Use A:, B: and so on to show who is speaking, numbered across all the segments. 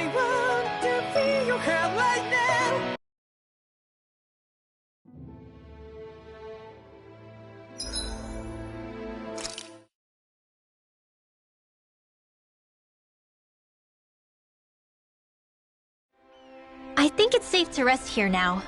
A: I want to feel your heart right now.
B: I think it's safe to rest here now.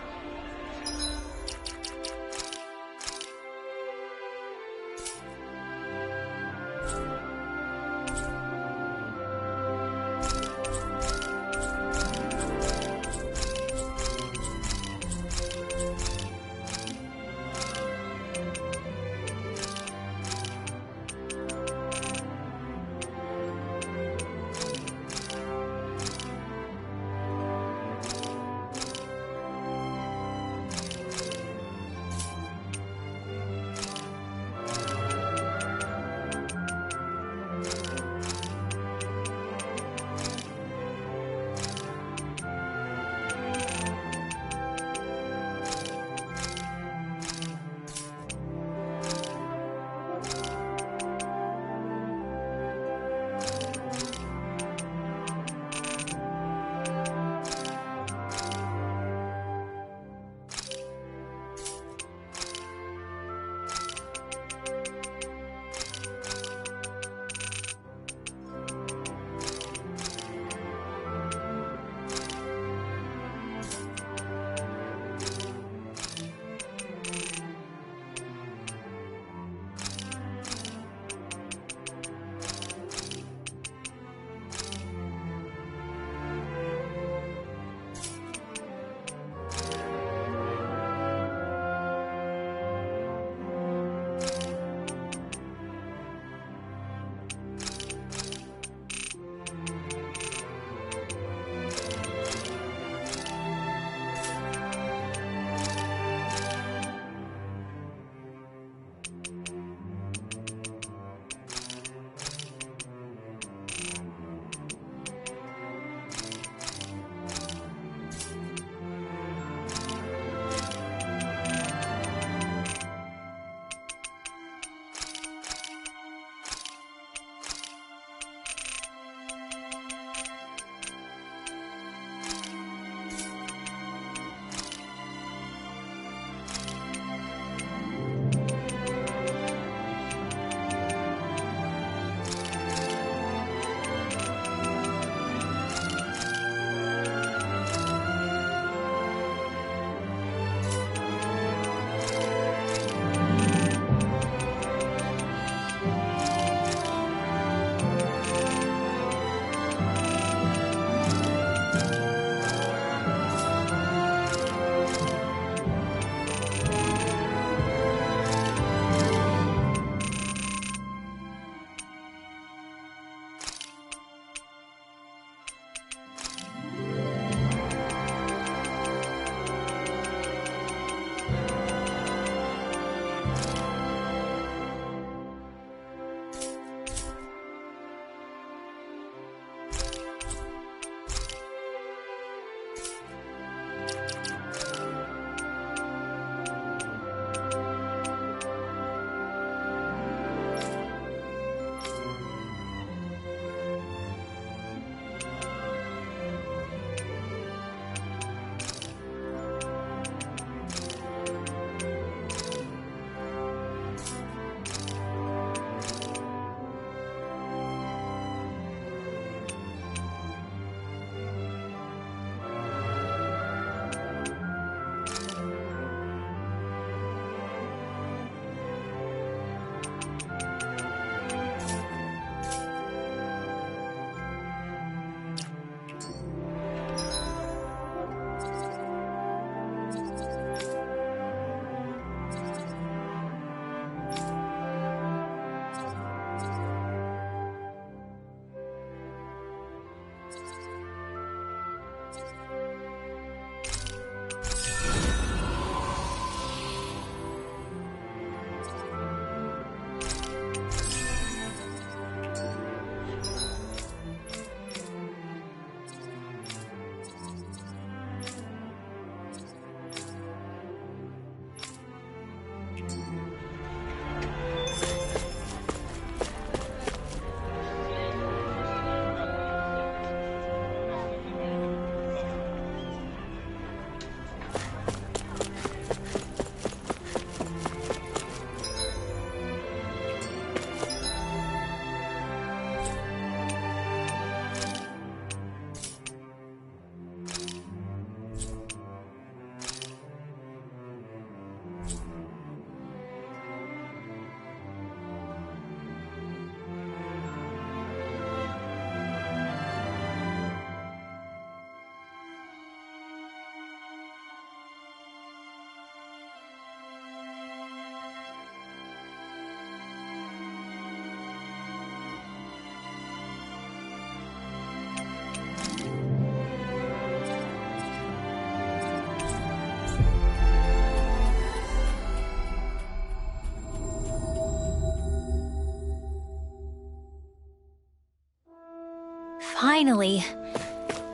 B: Finally.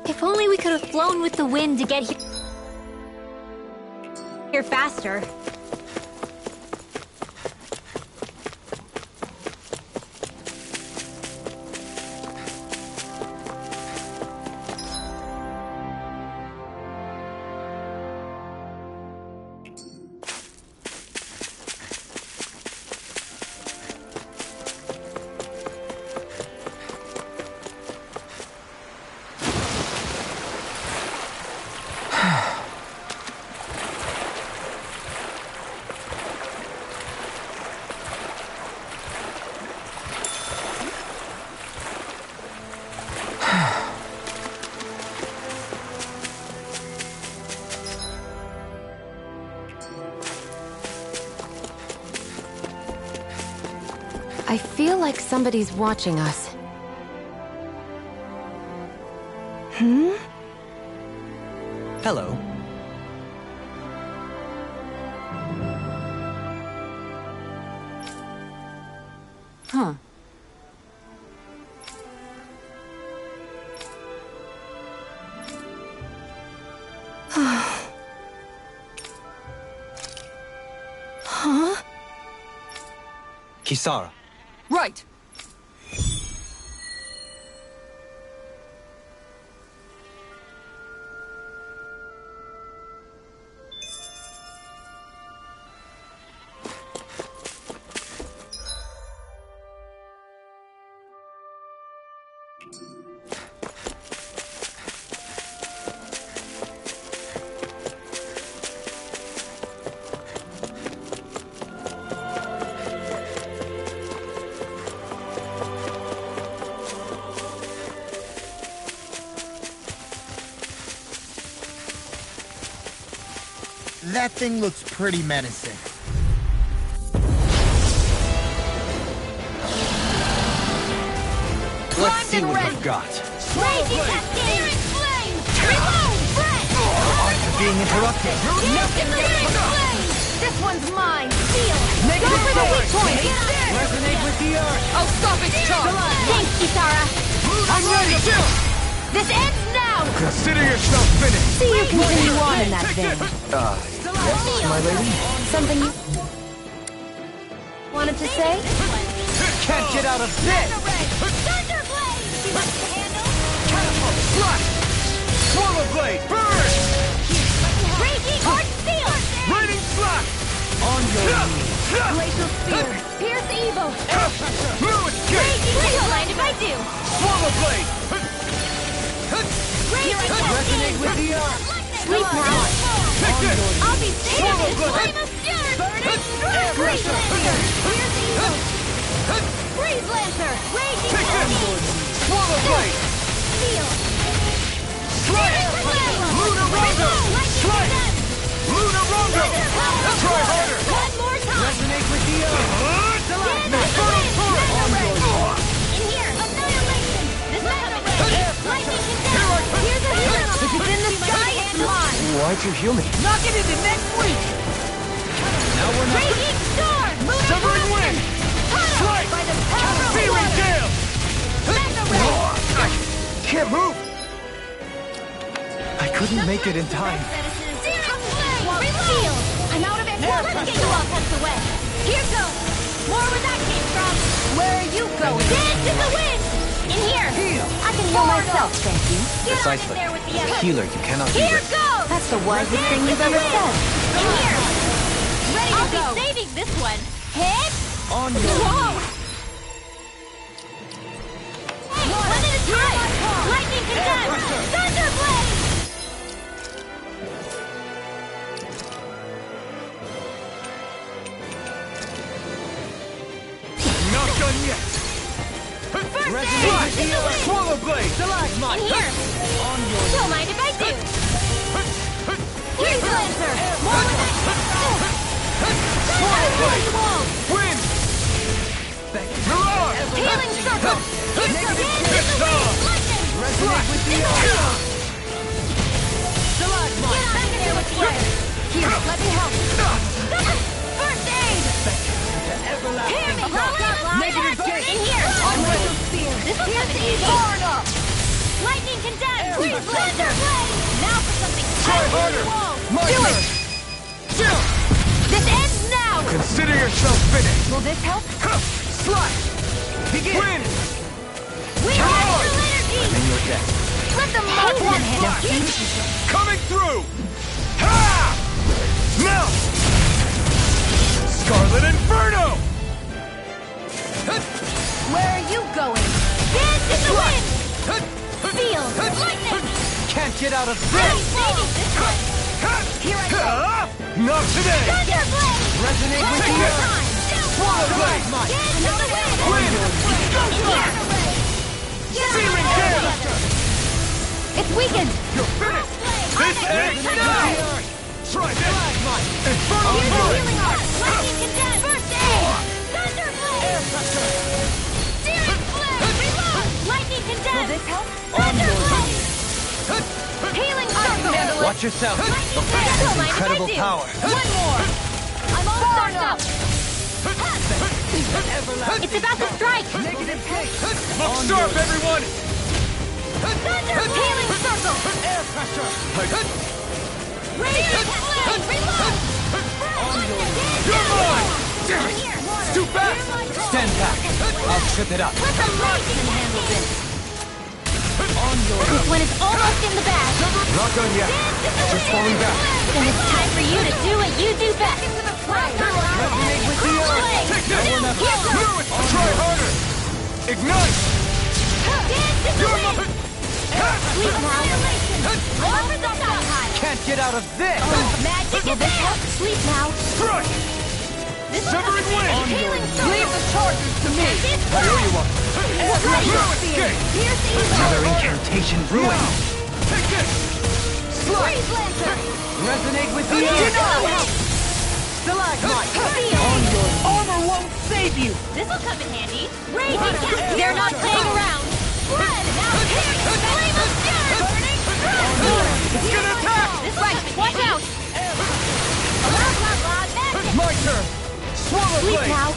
B: If only we could have flown with the wind to get here faster.
C: I feel like somebody's watching us.
D: Hello.
C: Huh. Huh?
D: Kisara.
A: Right!
E: That thing looks pretty menacing.
D: Let's see what we've got.
B: Raging cascade! Flame! Reload! Fret!
D: You're being interrupted.
B: Flame! This one's mine! Seal! Go for the weak point!
D: Resonate with the earth.
A: I'll stop its charge!
B: Thanks, Kisara!
D: I'm ready.
B: This ends now!
D: Consider yourself finished.
C: See you continue on in that vein.
D: Yes, my lady?
C: Something you wanted to say?
D: Can't get out of this.
B: Thunderblade!
D: Catapult. Flash. Swallow blade. Burn.
B: Raging Heart Seal!
D: Raining flash. On your knees.
B: Glacial Spear! Pierce Evil!
D: Fluid kick.
B: Don't mind if I do!
D: Swallow blade.
B: Resonate
D: with the earth.
B: Sleep now!
D: Take this.
B: I'll be saving
D: Swallow
B: this
D: blade.
B: flame of fury! Burning Freeze Lancer! Pierce Evil! Freeze Lancer! Raging
D: Take this.
B: Cascade!
D: Swallow blade.
B: Seal!
D: Strike. Lunar Rondo. Strike. Lunar Rondo. Try harder.
B: One more time!
D: Resonate with the earth. Infernal Torrent.
B: In here! Annihilation! This lightning condemned! Here's a hero! If it's in the sky, it's mine!
D: Why'd you heal me?
A: Knock it into next week!
D: Now we're not.
B: Raging Storm!
D: Severing wind. Strike.
B: By the power of
D: Searing
B: blood!
D: gale.
B: Mega
D: I can't move. I couldn't make it in time.
B: Reload! I'm out of it! Let's get you all tucked away! Here goes! More where that came from! Where are you going? Dance in the wind! In here!
C: I can heal myself, thank you.
B: Get on in
D: Precisely.
B: there with the
D: A
B: others!
D: healer, you cannot do
B: Here
D: this.
B: goes!
C: That's the wisest thing you've ever said.
B: In here! Ready to go! I'll be saving this one! Hit!
D: On your
B: Whoa! One at a time! Lightning condemned! Thunderblade!
D: Not done yet.
B: Resonate!
D: Swallow blade. Stalagmite.
B: In here!
D: On your
B: Don't mind if I do! Freeze Lancer! More with that
D: Swallow blade.
B: wall!
D: Wind. Mirage.
B: Healing Circle! Here's the Lightning!
D: Resonate with the earth.
B: Get on in there with the others! Here, let me help! First aid! Hear me! Negative gate! In here! This is easy! Far enough!
D: Try harder! My
B: Do
D: turn!
B: it! This ends now!
D: Consider yourself finished!
B: Will this help?
D: Slash! Begin! Win!
B: We have full energy!
D: In your deck.
B: Let them mold one hit!
D: Coming through! Ha! Now! Scarlet Inferno!
B: Where are you going? Dance in the wind! Feel lightning!
D: Can't get out of
B: Maybe
D: this!
B: this one! Here I go!
D: Not today!
B: Thunderblade!
D: Resonate with
B: Take
D: the
B: your
D: earth!
B: time!
D: Swallow Blade!
B: Dance in the wind!
D: Win! Searing Gale!
B: It's weakened!
D: You're finished! This ends now! Try this! Infernal
B: Here's the
D: Fury!
B: healing art! Lightning condensed! First aid! Thunderblade! Searing flame! Reload! Lightning condensed! Will this help? Thunderblade! Healing circle!
D: Watch yourself!
B: Lightning condensed!
D: Incredible power!
B: One more! I'm all started up! It's about to strike!
D: Look sharp, everyone!
B: Thunder! Healing circle!
D: Air pressure!
B: Radiant flame! Reload!
D: You're mine! Damn it! Too fast! Stand back! I'll trip it up!
B: Let the lightning handle this! This one is almost in the bag!
D: Not done yet! Just falling back!
B: Then it's time for you to do what you do best!
D: Resonate with the earth! Take this! Through it! Try harder! Ignite!
B: Dance in the
D: You're
B: wind!
D: my...
B: Sleep now! Over the sky!
D: Can't get out of this!
B: Magic is help! Sleep now!
D: Strike! Severing wind!
B: Healing circle! Leave the charges to me!
D: I owe you one! No escape!
B: Here's the evil!
D: Another incantation ruined! Take this! Slide!
B: Freeze Lancer!
D: Resonate with the
B: Deny!
D: Stalagmite!
B: Armor won't save you! This'll come in handy. Raging! They're not playing around! Red! Now here! Flame of Fury! Burning!
D: It's gonna attack!
B: Right! Watch out! Magic!
D: My turn! Swallow
B: Sleep
D: Blade!
B: now!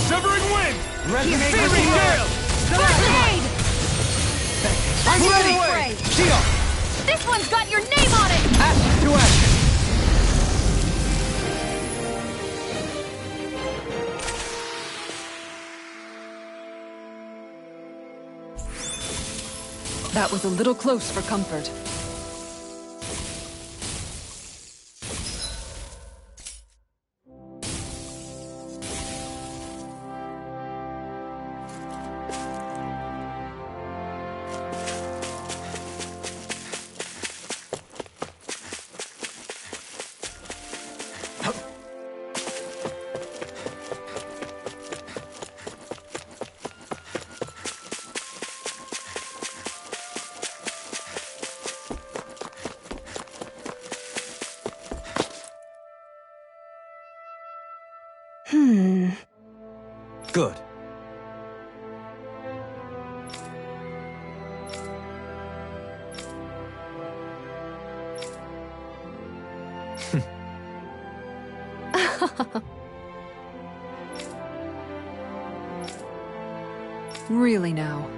D: Severing wind! Resonate with the gale!
B: Grenade!
D: I'm ready! Shield!
B: This one's got your name on it!
D: Action to action!
F: That was a little close for comfort.
D: Good.
F: Really now.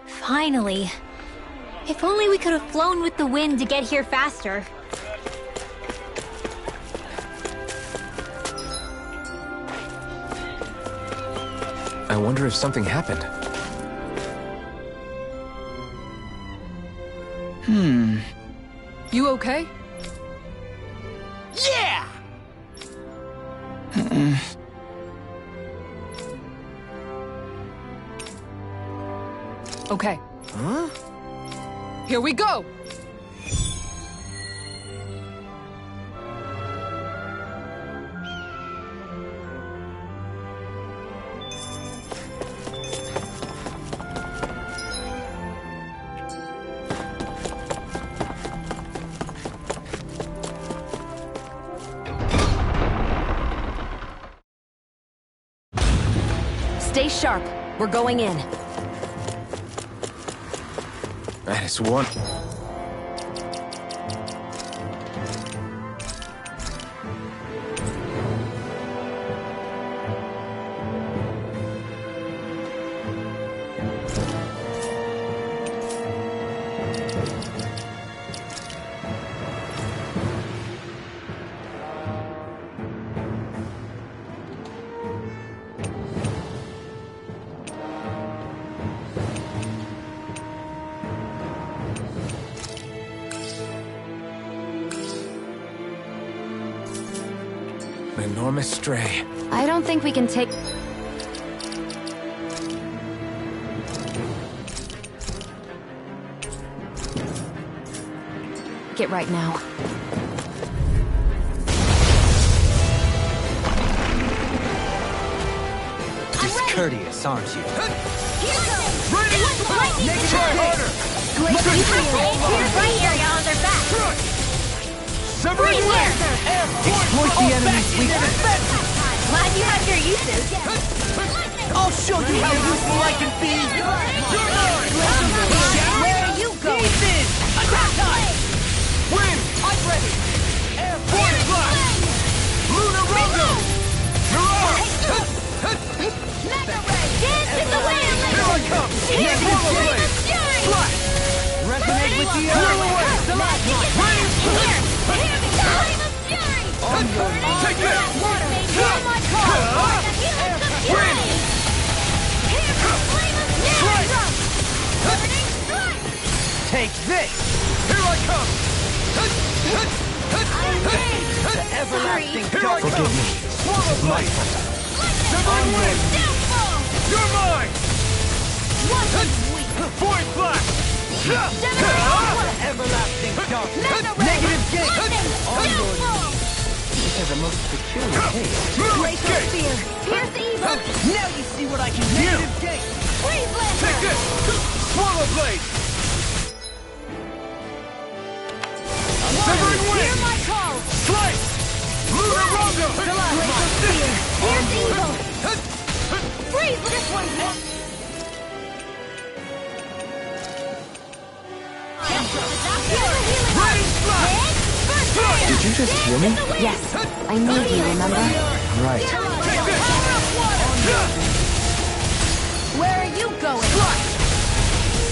B: Finally. If only we could have flown with the wind to get here faster.
D: I wonder if something happened.
F: You okay?
D: Yeah!
F: Okay. Huh? Here we go!
B: Stay sharp. We're going in.
D: That is one. An enormous stray.
C: I don't think we can take... Get right now.
D: Discourteous, aren't you?
B: Try harder! Right here, y'all, they're back!
D: Exploit the enemy's weakness.
B: Glad you have your uses.
E: I'll show you how useful I can be!
B: Where are you going?
E: Attack time!
D: Win! I'm ready! Air force blast! Lunar Rondo!
B: Mega Ray! Dance in the wind!
D: Here I come! Swallow blade! Flash! Resonate with the earth!
B: The last one! Here! Here we go!
D: On your knees! Take this!
B: Hear my call!
D: Win! Strike! Take this! Here I come! The everlasting dark. Forgive me. Swallow blade! Severing wind! You're mine! Void blast! Everlasting dark. Negative gate! On your knees. This has a most peculiar taste.
B: Glacial Spear! Pierce evil!
E: Now you see what I can do!
D: Negative gate!
B: Freeze
D: Take
B: Blaster!
D: this! Swallow blade! Severing
B: Hear
D: wind!
B: my call!
D: Slice! Lunar Rondo!
B: Glacial Spear! Pierce evil! Freeze this one!
D: Ready, flash!
C: Did you just hear me? Yes. I need you, remember?
D: Right. Take this!
B: Where are you going?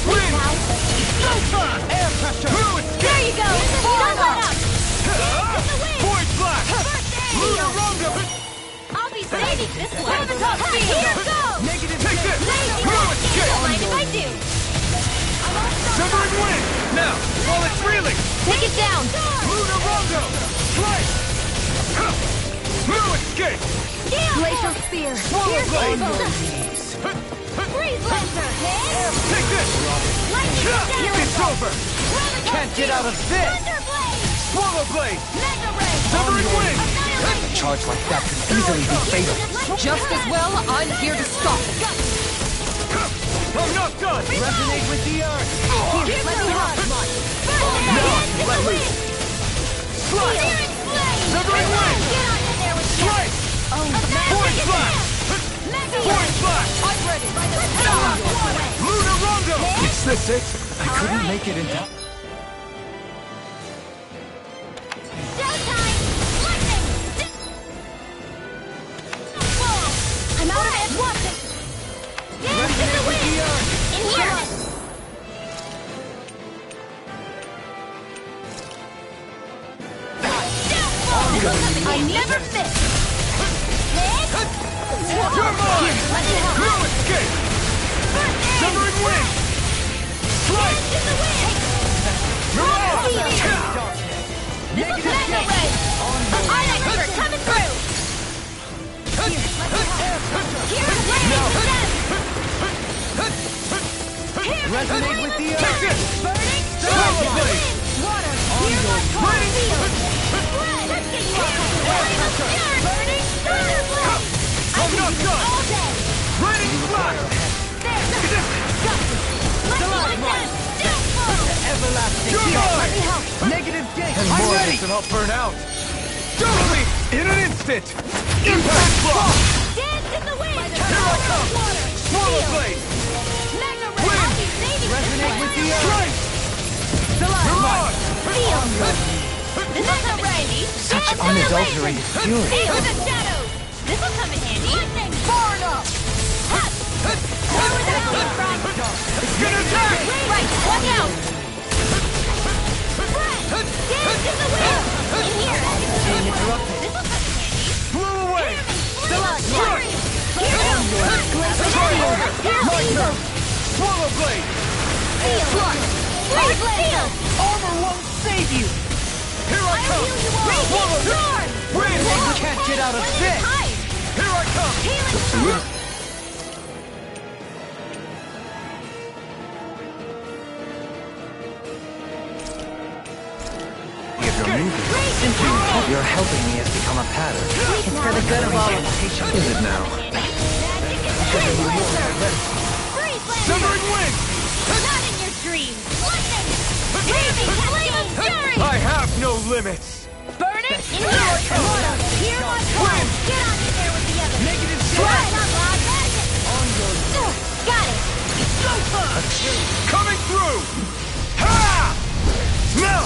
D: Wind! Snowstorm! Air pressure!
B: There you go! Don't let up!
D: Void blast! Lunar Rondo!
B: I'll be saving this one! Over the top speed! Here goes!
D: Negative! Take this!
B: Lazy
D: Throw
B: one!
D: it! Get!
B: Don't mind if I do!
D: Severing wind! Now, while it's reeling!
B: Take it down!
D: Lunar Rondo! Slice! Through escape!
B: Glacial Spear!
D: Swallow
B: Pierce
D: blade!
B: evil! Freeze Lancer!
D: Take this!
B: Lightning Dash!
D: It's over! Can't get out of this!
B: Thunder Blade!
D: Swallow blade!
B: Mega Ray!
D: Severing wind!
B: Annihilate!
D: A charge like that could easily be fatal.
F: Just as well, I'm here to stop it.
D: I'm not done! Resonate with the earth!
B: Here, let me run!
D: No! Let loose! Slice! Severing wind!
B: Get on in there with you!
D: Slice! Void blast! Void blast!
B: I'm ready!
D: Lunar Rondo! Is this it? I couldn't make it in time.
B: Showtime! Lightning! I'm out of it! Watch it!
D: Resonate with the earth!
B: In here! I never miss!
D: You're mine!
B: Let me help!
D: No escape! Severing wind! Slice!
E: everlasting
D: You're
E: heal.
D: mine.
E: Let me help. Negative gate.
D: And
E: I'm
D: more of
E: ready.
D: this and I'll burn out. Totally! In an instant! Impact block!
B: Dance in the wind!
D: Here I come! Swallow blade!
B: Mega
D: Wind!
B: Ray! I'll be saving
E: Resonate with the earth.
D: Strike!
E: Stalagmite.
B: Feel! Mega Ray!
E: Such unadulterated fury.
B: Feel the shadows! This'll come in handy! Lightning!
E: Far enough.
B: Power down!
D: It's gonna attack!
B: Right! Watch out! Dance in the wind! In here!
E: Being interrupted.
B: This'll come in handy!
D: Blew away!
B: Strike!
D: My turn! Swallow blade!
E: Armor won't save you.
D: Here I come! Swallow blade! Wind!
E: You can't get out of this.
D: Here I come!
E: If you're moving, simply you're helping me has become a pattern.
C: It's for the good of all of us.
E: Is it now?
D: Severing wind!
B: Not in your dreams! Lightning! Raving flame of fury!
D: I have no limits!
B: Burn it! In here! Hear my call! Get on in there with the others!
E: Negative
B: Try
E: strike.
B: not loud magic! Got it!
D: Coming through! Ha! Now!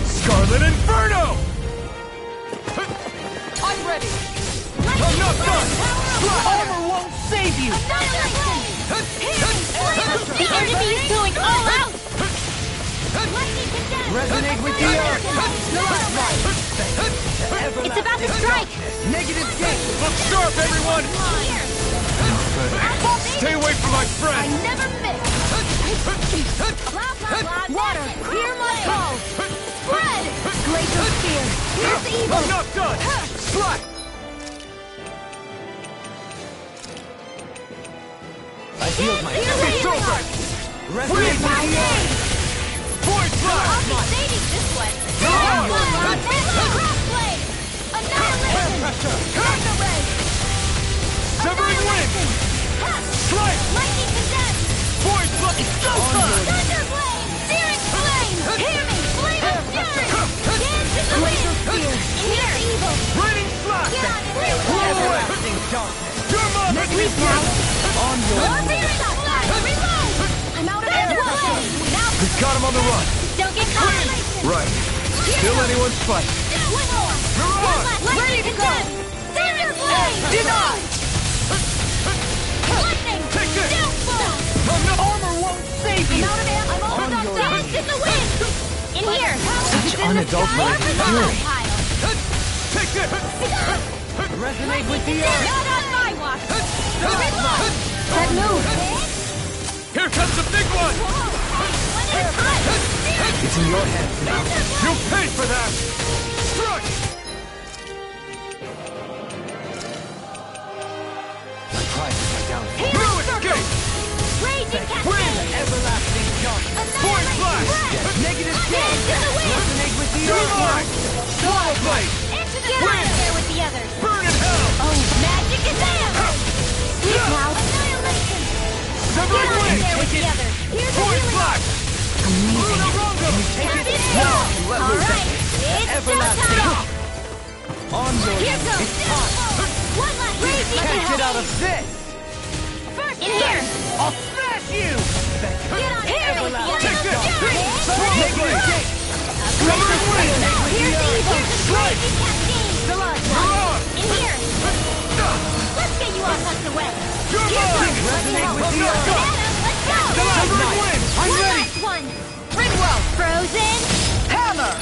D: Scarlet Inferno!
F: I'm ready.
D: I'm not done!
E: Armor won't save you.
B: Annihilation! The enemy is going all out! Lightning condemned!
E: Resonate with the earth.
B: It's about to strike!
E: Negative gate.
D: Look sharp, everyone! Stay away from my
B: I
D: friend!
B: never miss! Blah, blah, blah, water! Hear my call! Spread! Glacial spear! Here's evil!
D: I'm not done! Strike!
E: I healed my
D: It's over!
E: Resonate with the earth.
D: Void
B: I'll
D: Flash!
B: be saving this one!
D: on!
B: Crossblade! Annihilation! Mega Ray!
D: Severing wind! Strike!
B: Lightning condemned!
D: Void Flash!
B: Thunderblade! Searing flame! Hear me! Flame of fury! Dance in the wind! Here's evil!
D: Raining Flash!
B: Get on in there with the others!
E: Everlasting darkness.
D: You're mine!
E: Negative gate. On your
B: Searing flash! Reload! I'm out of ammo! Now
D: We've got him on the run!
B: don't get caught!
D: Right. Still anyone's fight.
B: One more!
D: You're on!
B: Ready to go! Thunderblade!
E: Denied.
B: Lightning!
D: Take this!
B: Downfall!
D: I'm not...
E: Armor won't save you.
B: I'm out of ammo! I'm almost on dance in the wind! In here!
E: Such unadulterated fury.
D: Take this!
E: Resonate with the earth.
B: Not on my watch! That move!
D: Here comes the big one!
B: One at a time!
E: It's in your hands now.
D: You'll pay for that! Strike!
E: My pride is my downfall.
D: Blue escape!
B: Raging
D: Wind!
B: cascade!
E: Everlasting darkness.
D: Void Flash!
E: Negative
B: Dance
E: gate.
B: in the wind!
E: Resonate with the
D: You're
E: earth.
D: mine! Swallow blade!
B: Get on in there with the others!
D: Burn in hell!
B: Oh, magic is there! Sleep now! Annihilation!
D: Severing
B: Get on in
D: wind!
B: there with the others! Here's the
D: Void
B: healing!
D: Flash! Lunarunga!
B: All right, it's
E: Everlasting.
B: showtime!
E: On your
B: Here goes!
E: It's time.
B: One last raging
E: Can't get out of
B: cascade!
E: this.
B: First in here!
E: I'll smash you.
B: Get on here!
D: Take this! Swallow
E: Negative
D: blade!
E: gate.
D: Severing wind!
B: Here's the evil!
D: Strike!
B: Raging cascade!
D: You're on!
B: In here! Let's get you all tucked away!
D: You're mine!
E: Resonate with the
D: I'm not
E: earth.
D: done!
B: Let's go!
D: Severing wind!
E: I'm
B: One
E: ready.
B: last one!
F: Ringwell!
B: Frozen!
E: Hammer.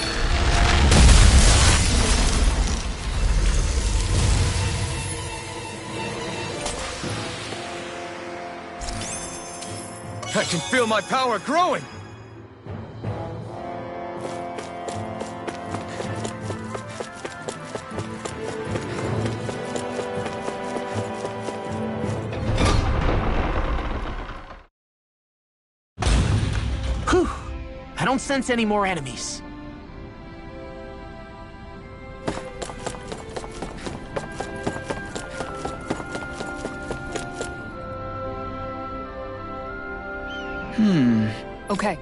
D: I can feel my power growing!
E: Whew. I don't sense any more enemies.
F: Okay.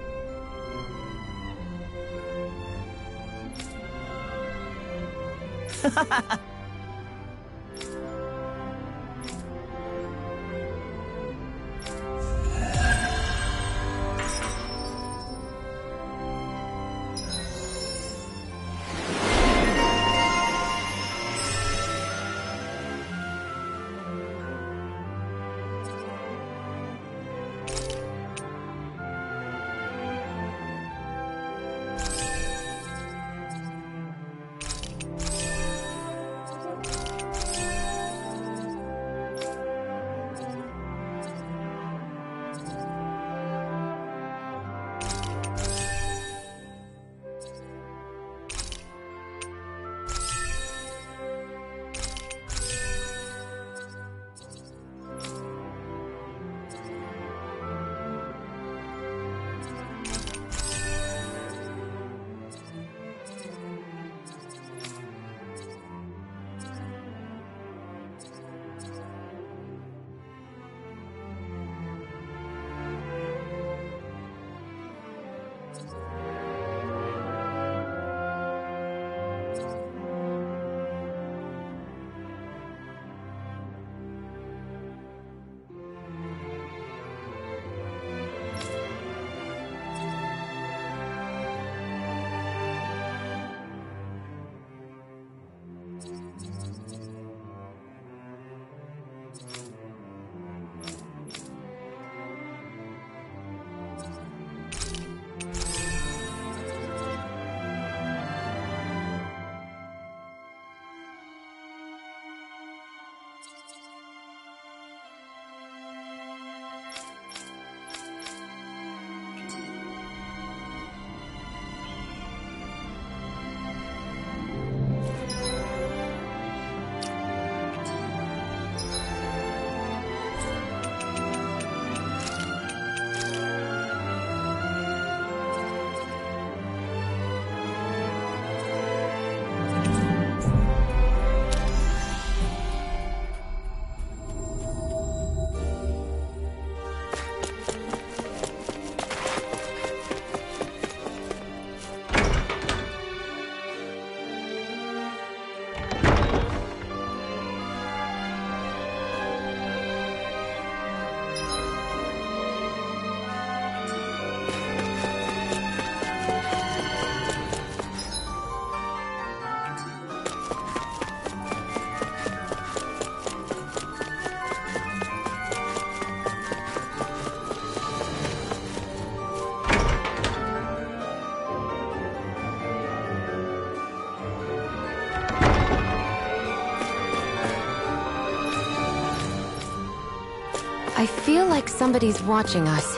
C: I feel like somebody's watching us.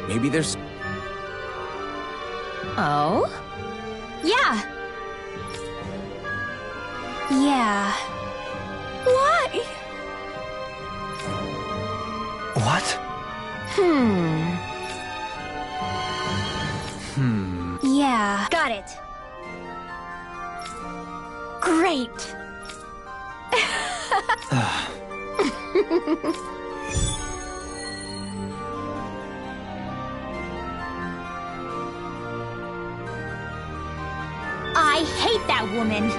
E: Maybe there's...
B: Oh? Yeah. Yeah. Why?
E: What?
B: Yeah. Got it. Great. I hate that woman.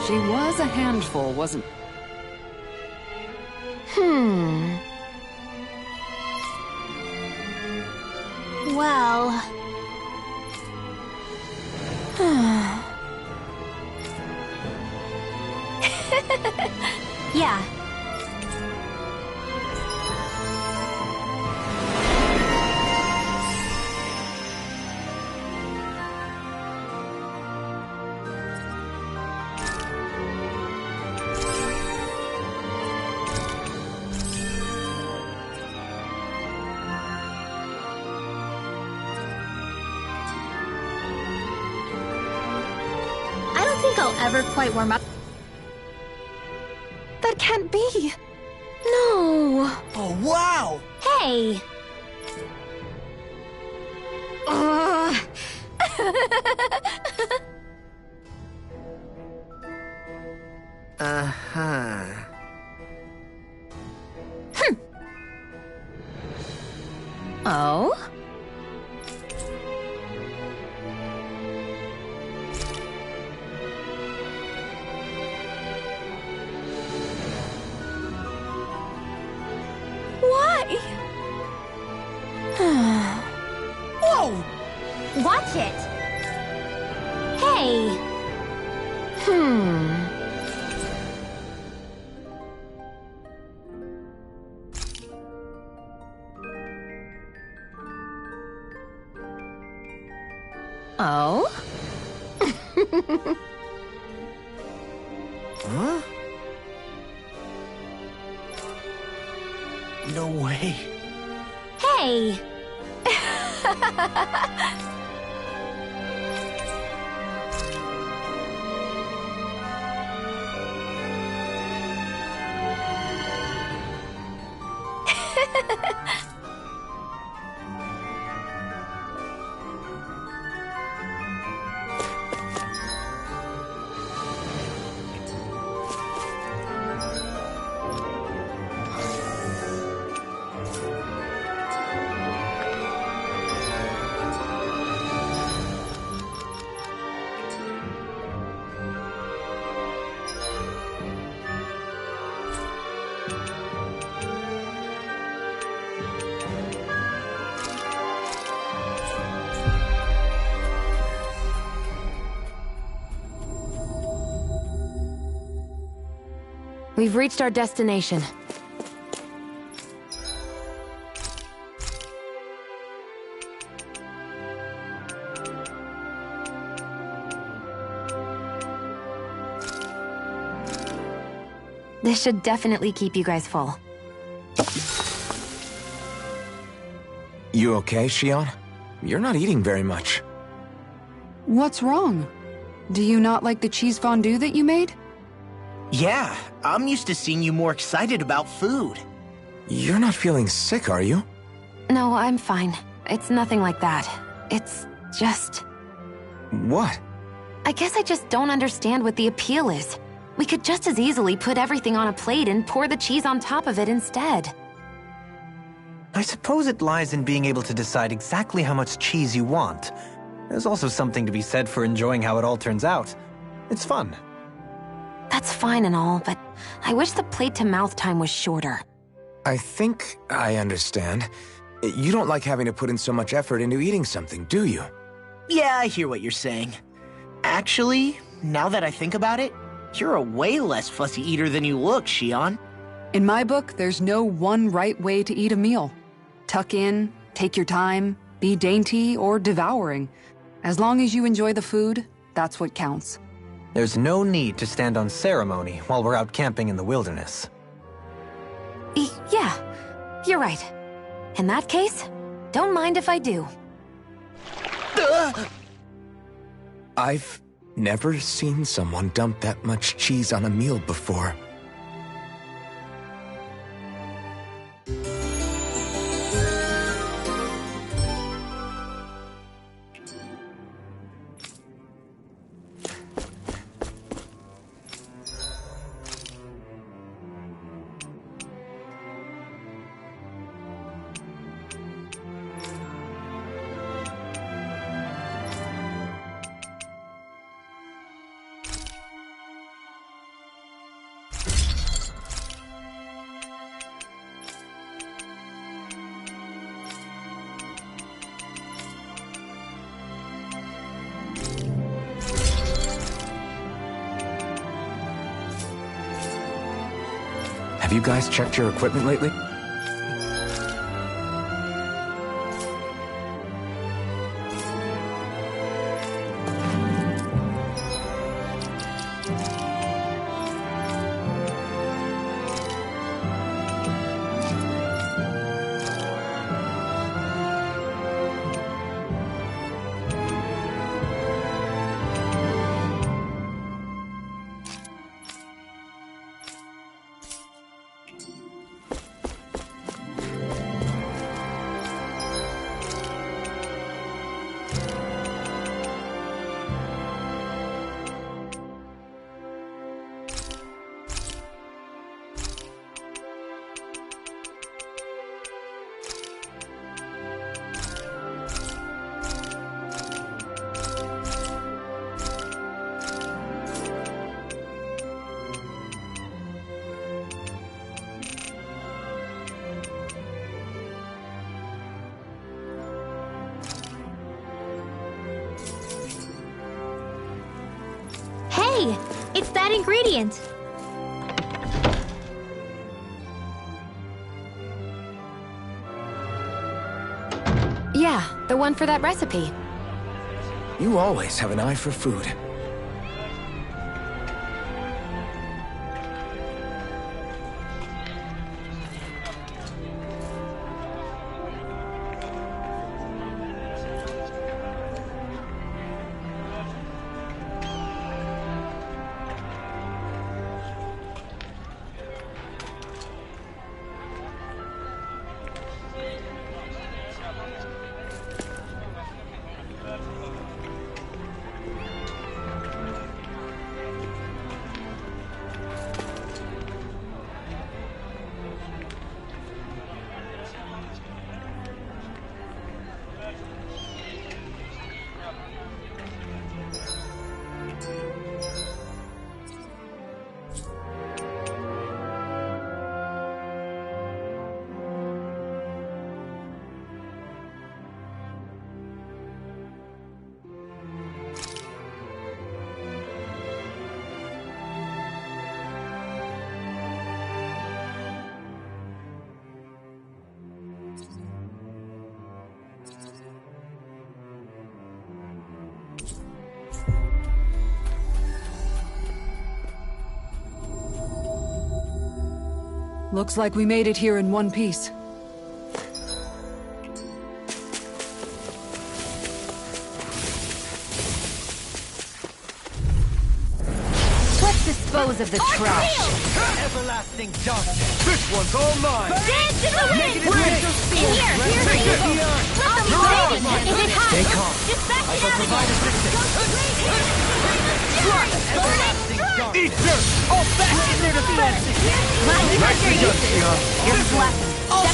F: She was a handful, wasn't...
B: Well... yeah. I don't think I'll ever quite warm up.
C: That can't be. No.
E: Oh, wow!
B: Hey!
E: Uh-huh.
B: Oh?
E: No!
B: Watch it! Hey!
C: Oh?
E: Huh? No way.
B: Hey!
C: We've reached our destination. This should definitely keep you guys full.
D: You okay, Shion? You're not eating very much.
F: What's wrong? Do you not like the cheese fondue that you made?
E: Yeah, I'm used to seeing you more excited about food.
D: You're not feeling sick, are you?
C: No, I'm fine. It's nothing like that. It's just...
D: What?
C: I guess I just don't understand what the appeal is. We could just as easily put everything on a plate and pour the cheese on top of it instead.
G: I suppose it lies in being able to decide exactly how much cheese you want. There's also something to be said for enjoying how it all turns out. It's fun.
C: That's fine and all, but I wish the plate-to-mouth time was shorter.
D: I think I understand. You don't like having to put in so much effort into eating something, do you?
E: Yeah, I hear what you're saying. Actually, now that I think about it, you're a way less fussy eater than you look, Shion.
F: In my book, there's no one right way to eat a meal. Tuck in, take your time, be dainty or devouring. As long as you enjoy the food, that's what counts.
G: There's no need to stand on ceremony while we're out camping in the wilderness.
C: Yeah, you're right. In that case, don't mind if I do.
D: I've never seen someone dump that much cheese on a meal before. Have you guys checked your equipment lately?
B: Hey! It's that ingredient!
C: Yeah, the one for that recipe.
D: You always have an eye for food.
F: Looks like we made it here in one piece.
C: Let's dispose of the trash.
D: Everlasting darkness. This one's all mine.
B: Dance in the wind! In here! Here's the evil! Let them rage! Is it hot?
D: Stay calm.
B: Just back
D: I
B: it
D: shall
B: out
D: provide
B: again!
D: assistance. Eat dirt! All back in their defense!
C: Nicely done, Sion.
B: Here's the lesson.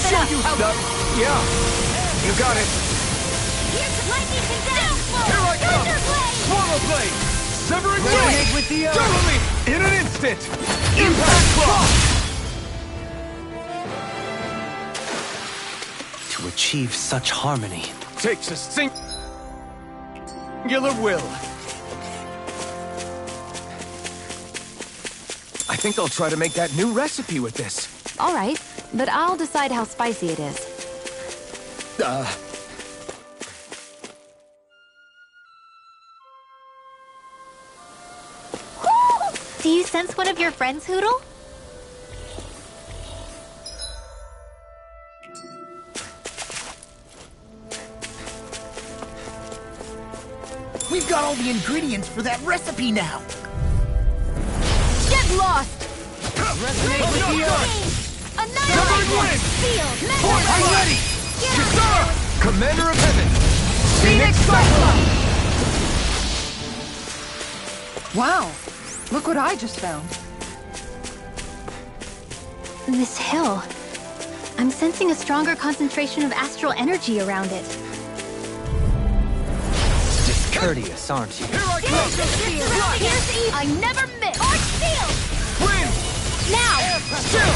B: Step it up.
D: Stuff. Yeah. You got it.
B: Here's lightning condemned!
D: Here I come!
B: Thunderblade!
D: Swallow blade! Severing blade! With the Totally! In an instant! Impact block!
G: To achieve such harmony.
D: Takes a singular will. I think I'll try to make that new recipe with this.
C: All right, but I'll decide how spicy it is.
B: Do you sense one of your friends, Hoodle?
E: We've got all the ingredients for that recipe now.
B: Get lost!
D: Resonate with the earth!
B: Annihilate!
D: Wind!
B: Field!
D: Force are ready! Kisara! Commander of Heaven!
F: Phoenix Cyclone! Wow, look what I just found.
B: This hill. I'm sensing a stronger concentration of astral energy around it.
G: Discourteous, aren't you?
D: Here I come!
B: Here's the I never miss! Arch Field!
D: Wind!
B: Now!
D: Chill!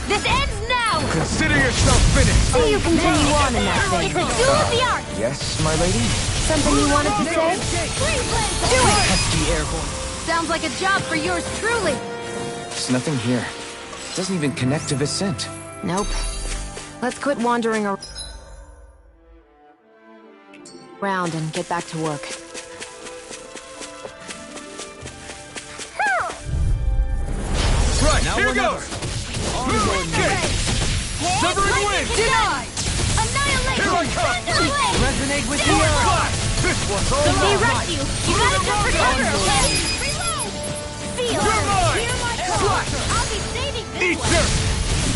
B: This ends now!
D: Consider yourself finished!
C: So you continue on in that vein.
B: It's a duel of the arts!
D: Yes, my lady?
C: Something you wanted to say?
B: Do it!
G: Pesky airborne.
B: Sounds like a job for yours truly!
D: There's nothing here. Doesn't even connect to Vicente.
C: Nope. Let's quit wandering around and get back to work.
D: Right, now here goes! Okay! Severing wind!
B: Denied! Annihilation!
D: Here I come!
B: Thunderblade!
D: Resonate with the earth! This one's all
B: They
D: mine!
B: rush you! You gotta jump for cover, okay? Reload! Feel!
D: You're mine!
B: Hear my call! I'll be saving this
D: Eat
B: one!
D: dirt!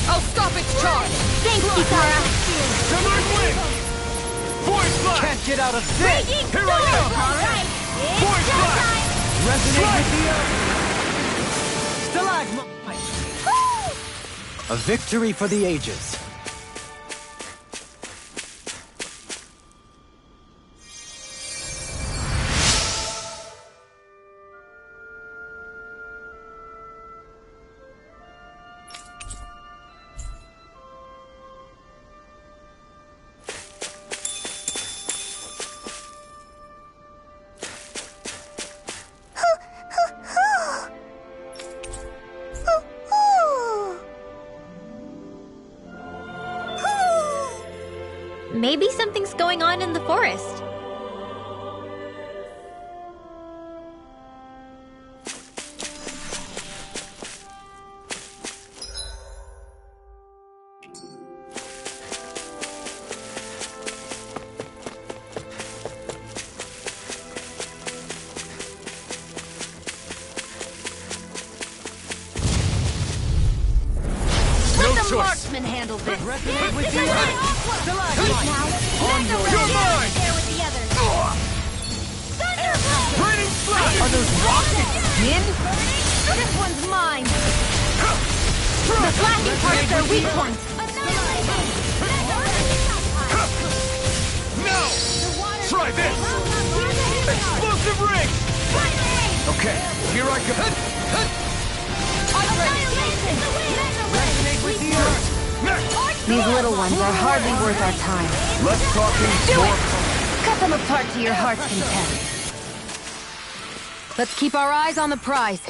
F: I'll stop its charge!
B: Thanks, Kisara!
D: Severing wind! Voice blast!
G: Can't get out of this!
B: Raging
D: Here I
B: storm!
D: come!
B: Alright! It's
D: Voice
B: showtime!
G: Resonate with the earth! Stalagmite! A victory for the ages.
B: going on in the forest.
A: Swordsman handled this.
D: Resonate with you.
A: You're mine! There with the others. Thunderblade!
D: Raining flash!
A: Are those rockets skin? This one's mine. The flashing part is their weak point.
D: No! Try this! Explosive ring! Okay, here I go.
C: These little ones are hardly worth our time.
D: Less talking, more fun.
C: Cut them apart to your heart's content. Let's keep our eyes on the prize.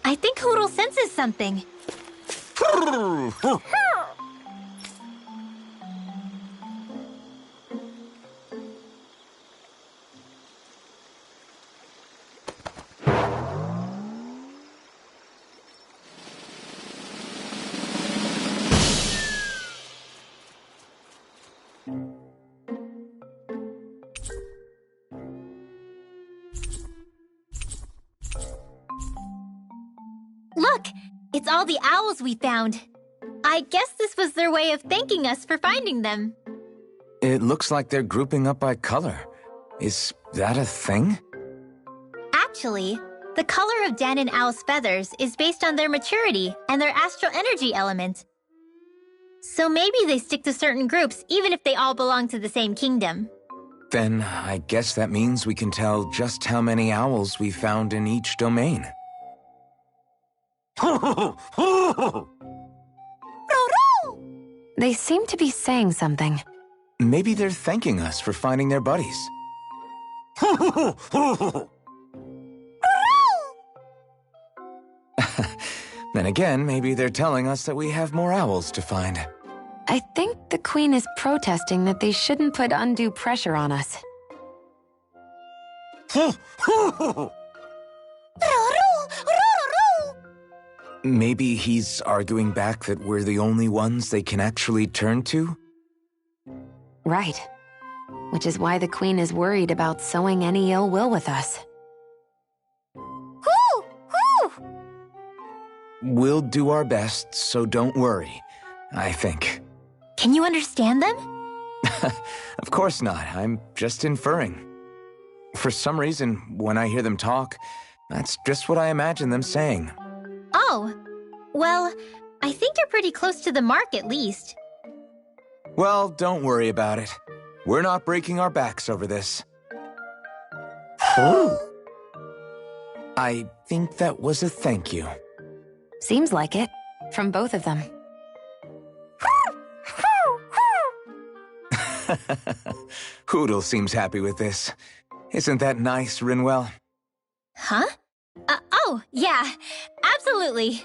B: I think Hoodle senses something. Look! It's all the owls we found. I guess this was their way of thanking us for finding them.
G: It looks like they're grouping up by color. Is that a thing?
B: Actually, the color of Dan and Owl's feathers is based on their maturity and their astral energy element. So maybe they stick to certain groups even if they all belong to the same kingdom.
G: Then I guess that means we can tell just how many owls we found in each domain.
C: They seem to be saying something.
G: Maybe they're thanking us for finding their buddies. Then again, maybe they're telling us that we have more owls to find.
C: I think the Queen is protesting that they shouldn't put undue pressure on us.
G: Maybe he's arguing back that we're the only ones they can actually turn to?
C: Right. Which is why the Queen is worried about sowing any ill will with us.
G: We'll do our best, so don't worry, I think.
B: Can you understand them?
G: Of course not. I'm just inferring. For some reason, when I hear them talk, that's just what I imagine them saying.
B: Oh, well, I think you're pretty close to the mark at least.
G: Well, don't worry about it. We're not breaking our backs over this. I think that was a thank you.
C: Seems like it. From both of them.
G: Hoodle seems happy with this. Isn't that nice, Rinwell?
B: Huh? Oh, yeah, absolutely.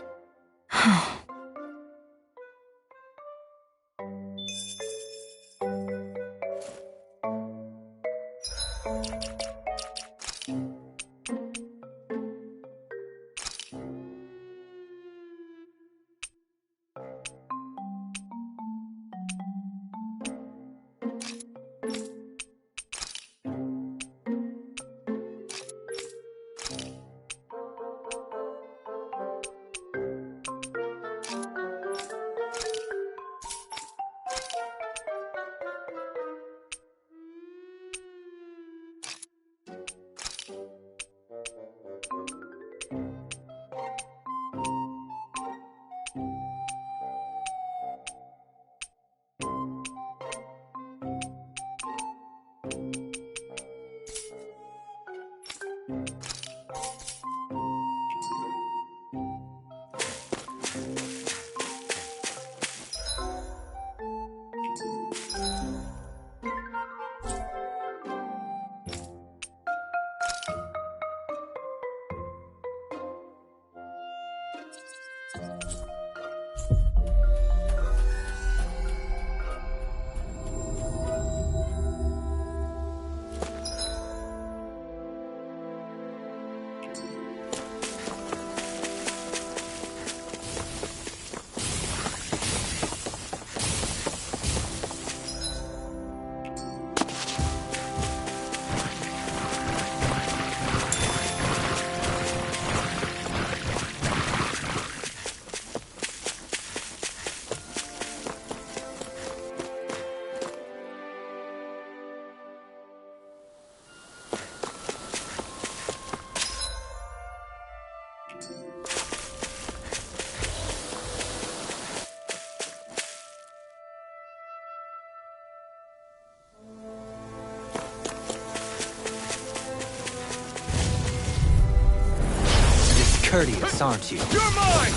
G: Discourteous, aren't you?
D: You're mine!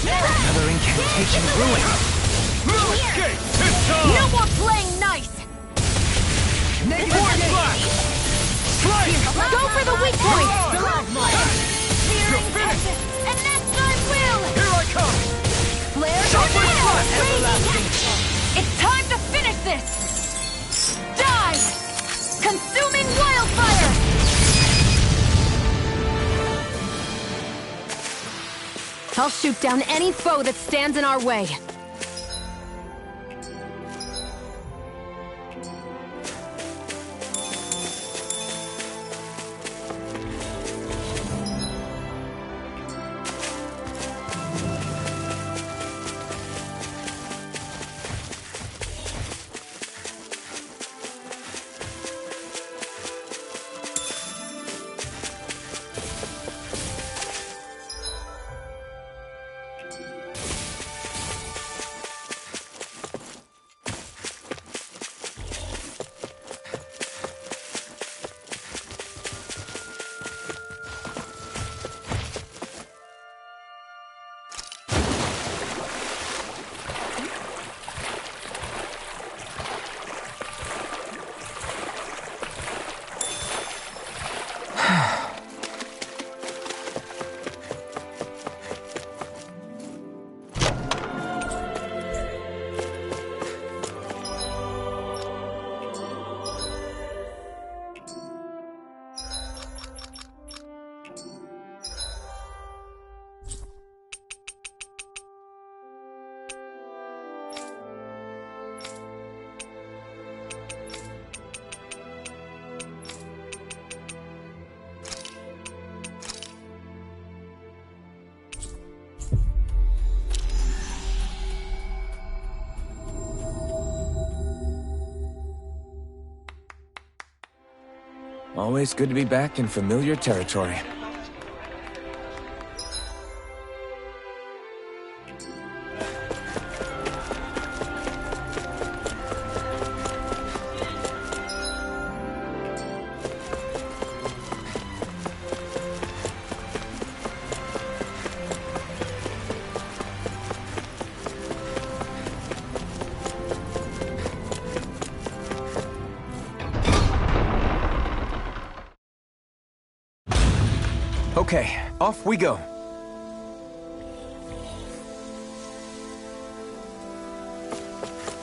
G: Another incantation ruined.
D: No escape! It's time!
A: No more playing nice!
D: Force flash! Slice!
A: Go for the weak point!
D: You're finished!
A: And that's my will!
D: Here I come!
A: Flare
D: Shockwave flash!
A: It's time to finish this! Die! Consuming wildfire! I'll shoot down any foe that stands in our way.
H: Always good to be back in familiar territory.
G: Okay, off we go.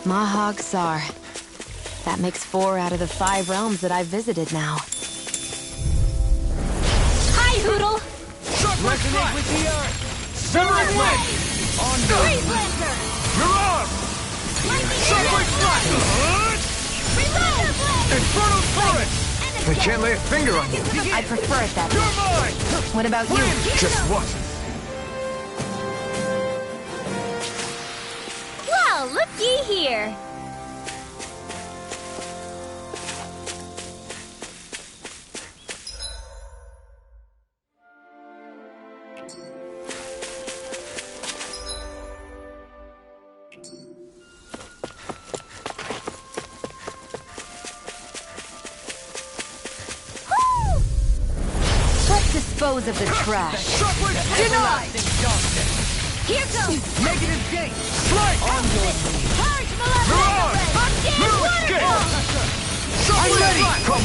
C: Mahag Sar. That makes 4 out of the 5 realms that I've visited now.
A: Hi, Hoodle!
D: Resonate with the earth! Severing wind! On
A: Freeze Lancer!
D: You're on! Shockwave flash!
A: Reload!
D: Infernal turret!
G: I can't lay a finger on you.
C: I prefer it that
D: You're
C: way.
D: mine!
C: What about you?
G: Just what?
B: Well, looky here.
A: Let's dispose of the trash.
D: Shockwave
A: Denied!
B: Here goes.
D: Negative gate! Strike!
B: Charge,
D: You're on!
B: Malevolent! Undead
D: No
B: waterfall!
D: escape! Shockwave flash! Come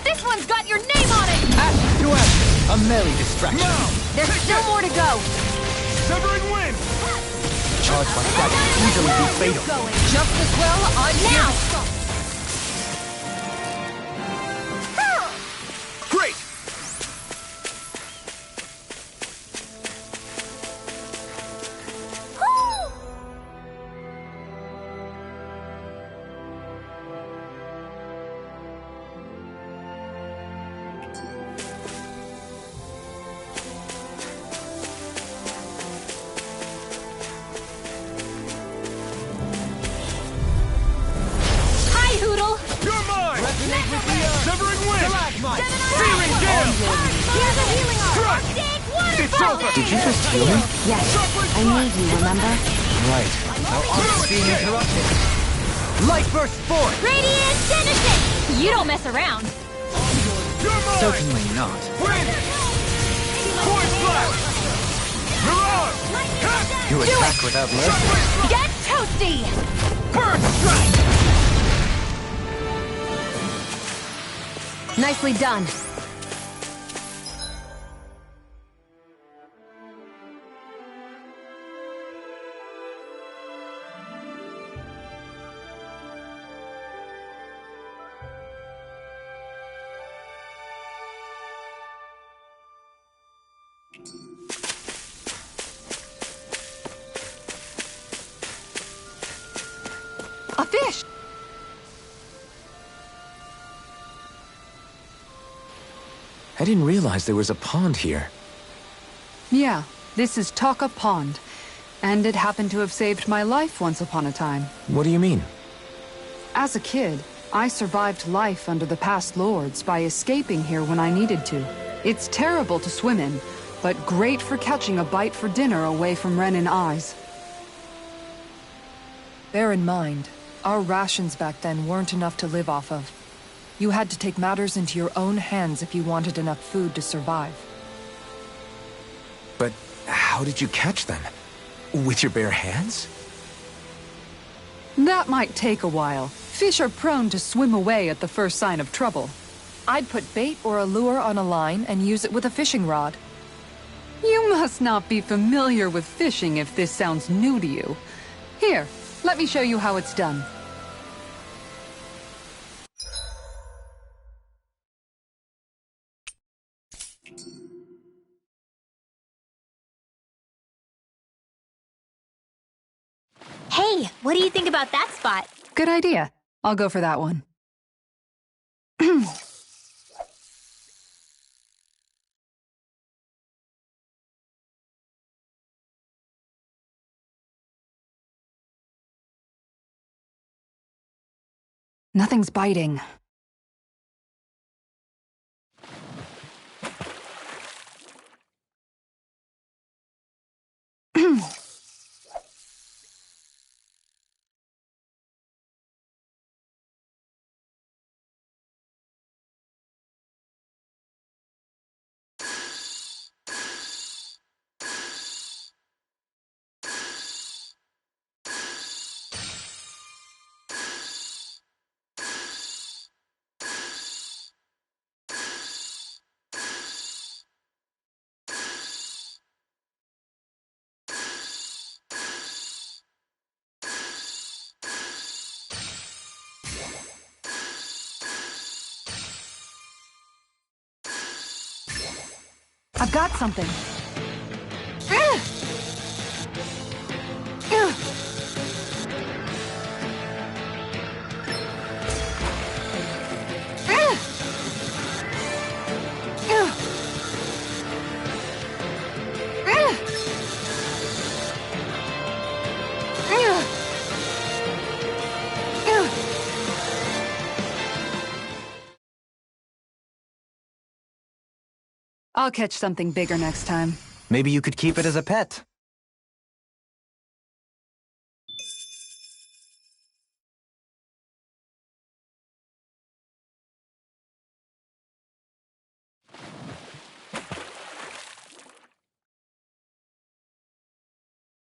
A: This one's got your name on it!
G: Ash to ash. A merry distraction.
D: now!
A: There's still more to go.
D: Severing wind!
G: Charge like that can easily be fatal.
A: Going just as well on now.
D: Great!
H: Did you just heal me?
C: Yes, I need you, remember?
H: Right.
D: Our arc is being interrupted. Light burst forth!
B: Radiant finish it! You don't mess around.
D: Certainly not. Wind! Force blast! Mirage!
G: You attack without mercy.
B: Get toasty!
D: Burst strike!
C: Nicely done.
F: A fish!
H: I didn't realize there was a pond here.
F: Yeah, this is Taka Pond. And it happened to have saved my life once upon a time.
H: What do you mean?
F: As a kid, I survived life under the past lords by escaping here when I needed to. It's terrible to swim in, but great for catching a bite for dinner away from Ren and eyes.
I: Bear in mind, our rations back then weren't enough to live off of. You had to take matters into your own hands if you wanted enough food to survive.
H: But how did you catch them? With your bare hands?
F: That might take a while. Fish are prone to swim away at the first sign of trouble.
I: I'd put bait or a lure on a line and use it with a fishing rod.
F: You must not be familiar with fishing if this sounds new to you. Here, let me show you how it's done.
B: Hey, what do you think about that spot?
F: Good idea. I'll go for that one. Nothing's biting. I've got something. I'll catch something bigger next time.
G: Maybe you could keep it as a pet.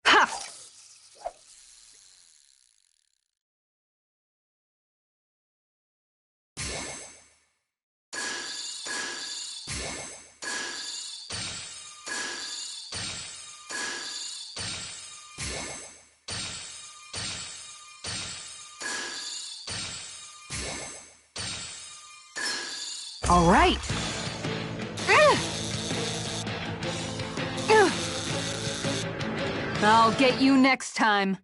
F: Ha! All right. I'll get you next time.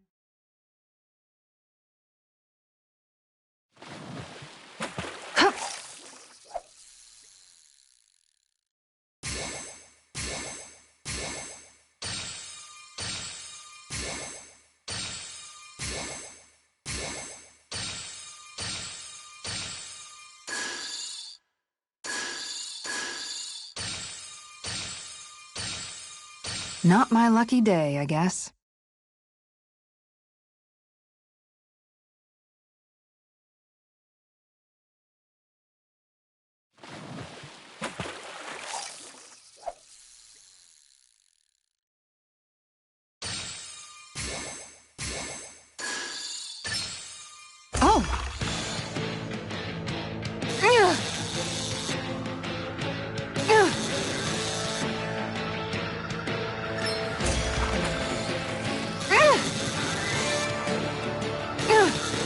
F: Not my lucky day, I guess. Oh!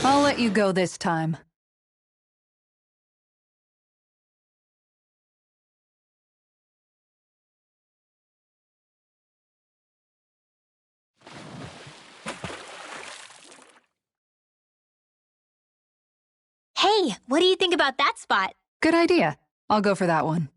F: I'll let you go this time.
A: Hey, what do you think about that spot?
F: Good idea. I'll go for that one.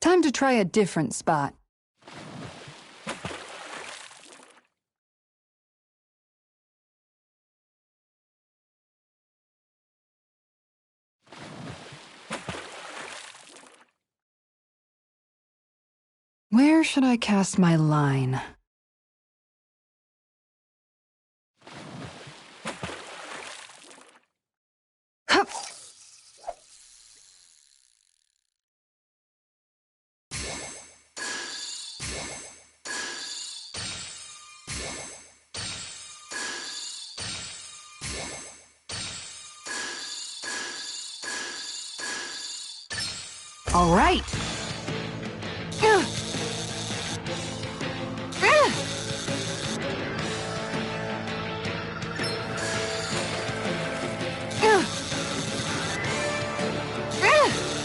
F: Time to try a different spot. Where should I cast my line? Hup! All right.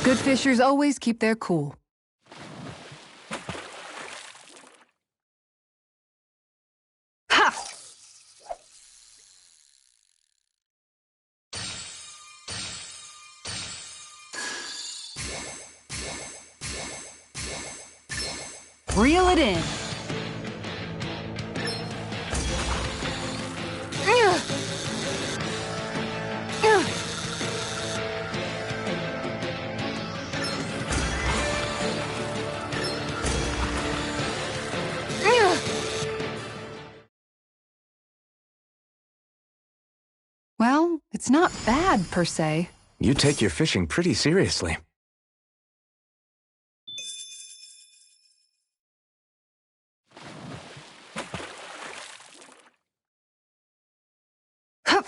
F: Good fishers always keep their cool. Ha! Reel it in. Well, it's not bad, per se.
H: You take your fishing pretty seriously.
F: Hup!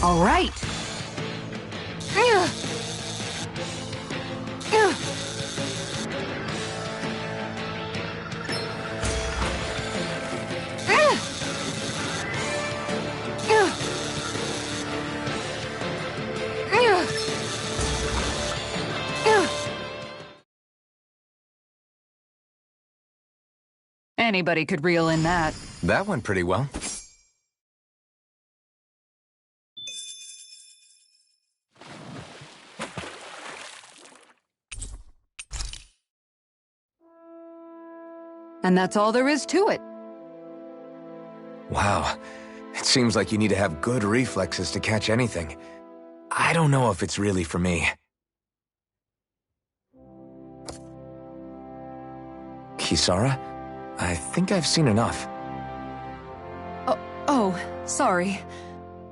F: All right. Anybody could reel in that.
H: That went pretty well.
F: And that's all there is to it.
H: Wow. It seems like you need to have good reflexes to catch anything. I don't know if it's really for me. Kisara? I think I've seen enough.
I: Oh, sorry.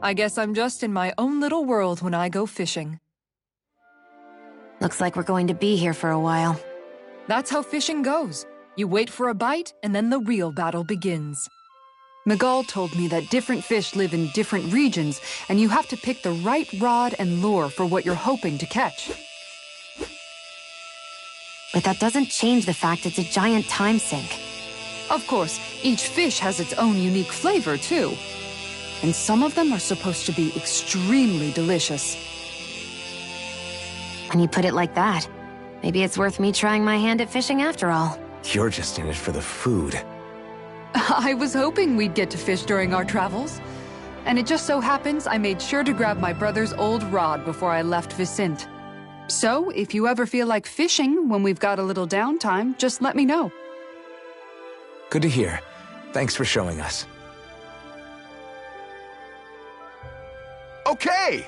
I: I guess I'm just in my own little world when I go fishing.
C: Looks like we're going to be here for a while.
I: That's how fishing goes. You wait for a bite, and then the real battle begins.
F: Miguel told me that different fish live in different regions, and you have to pick the right rod and lure for what you're hoping to catch.
C: But that doesn't change the fact it's a giant time sink.
F: Of course, each fish has its own unique flavor, too. And some of them are supposed to be extremely delicious.
C: When you put it like that, maybe it's worth me trying my hand at fishing after all.
H: You're just in it for the food.
F: I was hoping we'd get to fish during our travels. And it just so happens I made sure to grab my brother's old rod before I left Vicente. So, if you ever feel like fishing when we've got a little downtime, just let me know.
H: Good to hear. Thanks for showing us.
D: Okay!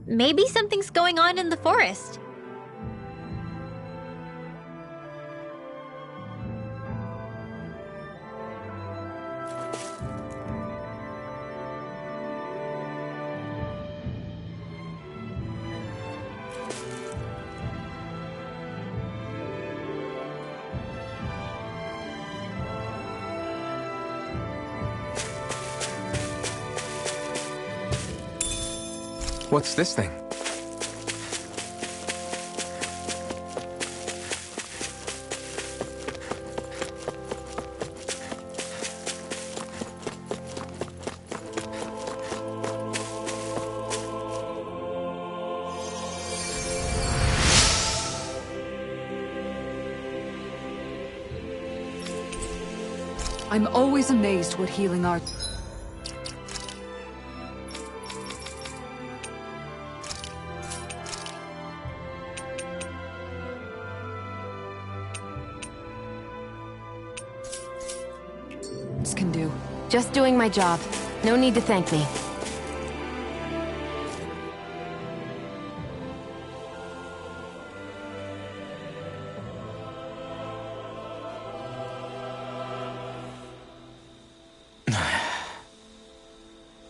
B: Maybe something's going on in the forest.
H: What's this thing?
F: I'm always amazed what healing art... can do.
C: Just doing my job. No need to thank me.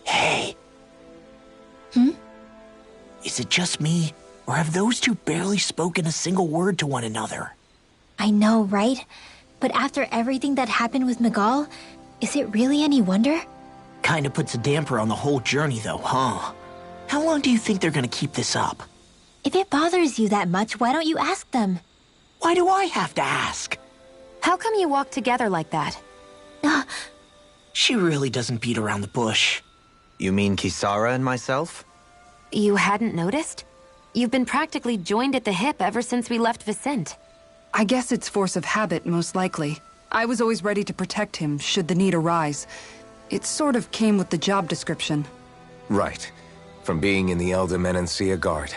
E: Hey. Is it just me, or have those two barely spoken a single word to one another?
B: I know, right? But after everything that happened with Miguel, is it really any wonder?
E: Kinda puts a damper on the whole journey though, huh? How long do you think they're gonna keep this up?
B: If it bothers you that much, why don't you ask them?
E: Why do I have to ask?
C: How come you walk together like that?
E: She really doesn't beat around the bush.
G: You mean Kisara and myself?
C: You hadn't noticed? You've been practically joined at the hip ever since we left Vicente.
F: I guess it's force of habit, most likely. I was always ready to protect him, should the need arise. It sort of came with the job description.
H: Right. From being in the Elder Menancia Guard.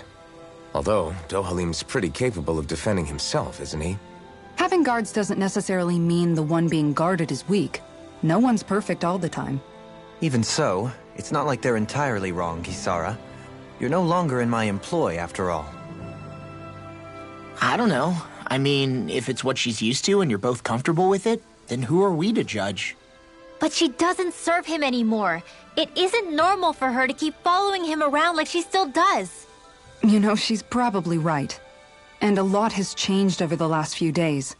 H: Although, Dohalim's pretty capable of defending himself, isn't he?
F: Having guards doesn't necessarily mean the one being guarded is weak. No one's perfect all the time.
G: Even so, It's not like they're entirely wrong, Kisara. You're no longer in my employ, after all.
E: I don't know. I mean, if it's what she's used to and you're both comfortable with it, then who are we to judge?
A: But she doesn't serve him anymore. It isn't normal for her to keep following him around like she still does.
F: You know, she's probably right. And a lot has changed over the last few days.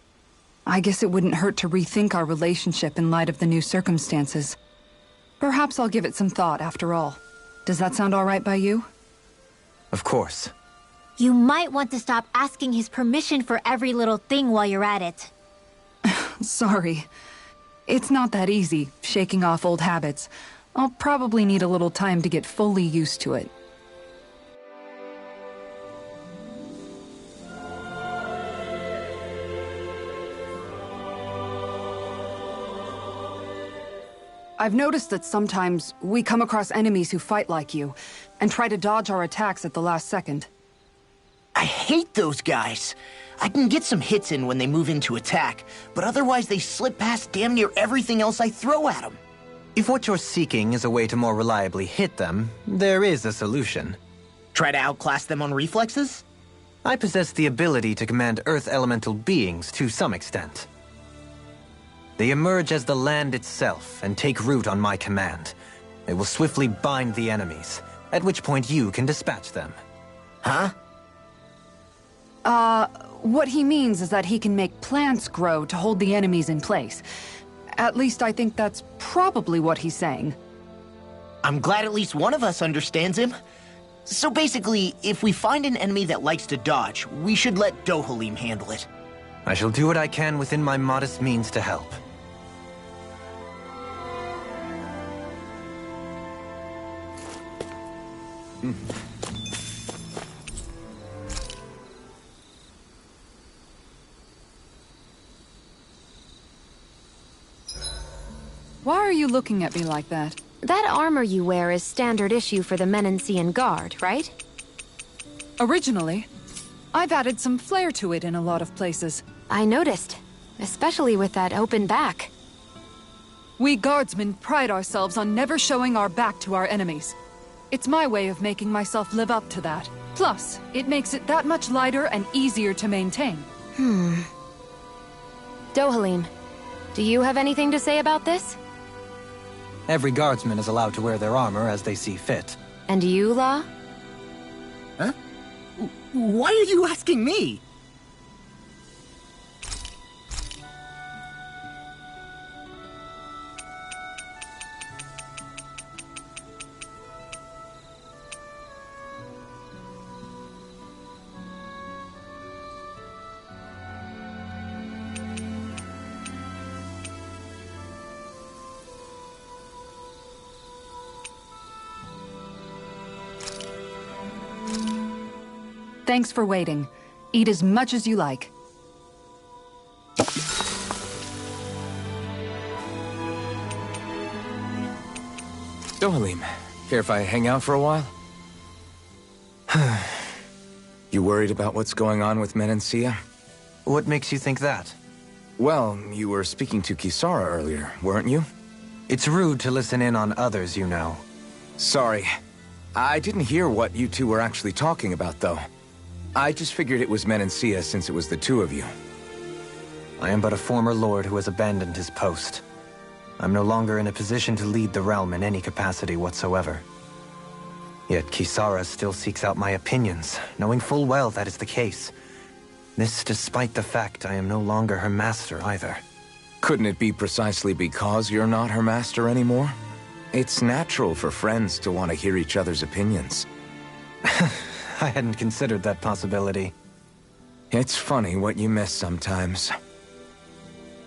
F: I guess it wouldn't hurt to rethink our relationship in light of the new circumstances. Perhaps I'll give it some thought after all. Does that sound all right by you?
G: Of course.
A: You might want to stop asking his permission for every little thing while you're at it.
F: Sorry. It's not that easy, shaking off old habits. I'll probably need a little time to get fully used to it. I've noticed that sometimes we come across enemies who fight like you, and try to dodge our attacks at the last second.
E: I hate those guys. I can get some hits in when they move into attack, but otherwise they slip past damn near everything else I throw at them.
G: If what you're seeking is a way to more reliably hit them, there is a solution.
E: Try to outclass them on reflexes?
G: I possess the ability to command Earth elemental beings to some extent. They emerge as the land itself and take root on my command. They will swiftly bind the enemies, at which point you can dispatch them.
E: Huh?
F: What he means is that he can make plants grow to hold the enemies in place. At least I think that's probably what he's saying.
E: I'm glad at least one of us understands him. So basically, if we find an enemy that likes to dodge, we should let Dohalim handle it.
G: I shall do what I can within my modest means to help.
F: Why are you looking at me like that?
C: That armor you wear is standard issue for the Menancian Guard, right?
F: Originally, I've added some flair to it in a lot of places.
C: I noticed, especially with that open back.
F: We guardsmen pride ourselves on never showing our back to our enemies. It's my way of making myself live up to that. Plus, it makes it that much lighter and easier to maintain.
C: Dohalim, do you have anything to say about this?
G: Every guardsman is allowed to wear their armor as they see fit.
C: And you, La?
E: Huh? Why are you asking me?
F: Thanks for waiting. Eat as much as you like.
H: Dohalim, care if I hang out for a while? You worried about what's going on with Menancia?
G: What makes you think that?
H: Well, you were speaking to Kisara earlier, weren't you?
G: It's rude to listen in on others, you know.
H: Sorry. I didn't hear what you two were actually talking about, though. I just figured it was Menancia since it was the two of you.
G: I am but a former lord who has abandoned his post. I'm no longer in a position to lead the realm in any capacity whatsoever. Yet Kisara still seeks out my opinions, knowing full well that is the case. This despite the fact I am no longer her master either.
H: Couldn't it be precisely because you're not her master anymore? It's natural for friends to want to hear each other's opinions.
G: I hadn't considered that possibility.
H: It's funny what you miss sometimes.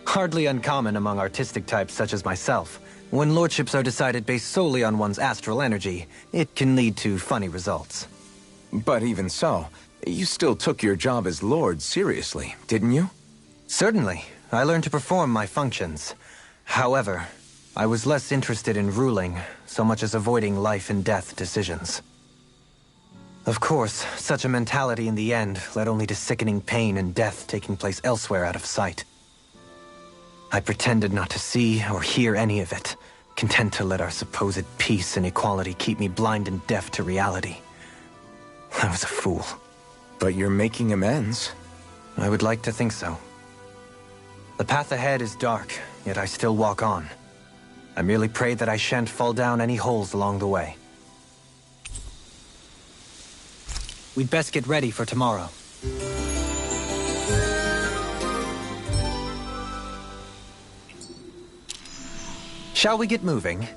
G: Hardly uncommon among artistic types such as myself. When lordships are decided based solely on one's astral energy, it can lead to funny results.
H: But even so, you still took your job as lord seriously, didn't you?
G: Certainly. I learned to perform my functions. However, I was less interested in ruling, so much as avoiding life and death decisions. Of course, such a mentality in the end led only to sickening pain and death taking place elsewhere out of sight. I pretended not to see or hear any of it, content to let our supposed peace and equality keep me blind and deaf to reality. I was a fool.
H: But you're making amends.
G: I would like to think so. The path ahead is dark, yet I still walk on. I merely pray that I shan't fall down any holes along the way. We'd best get ready for tomorrow. Shall we get moving?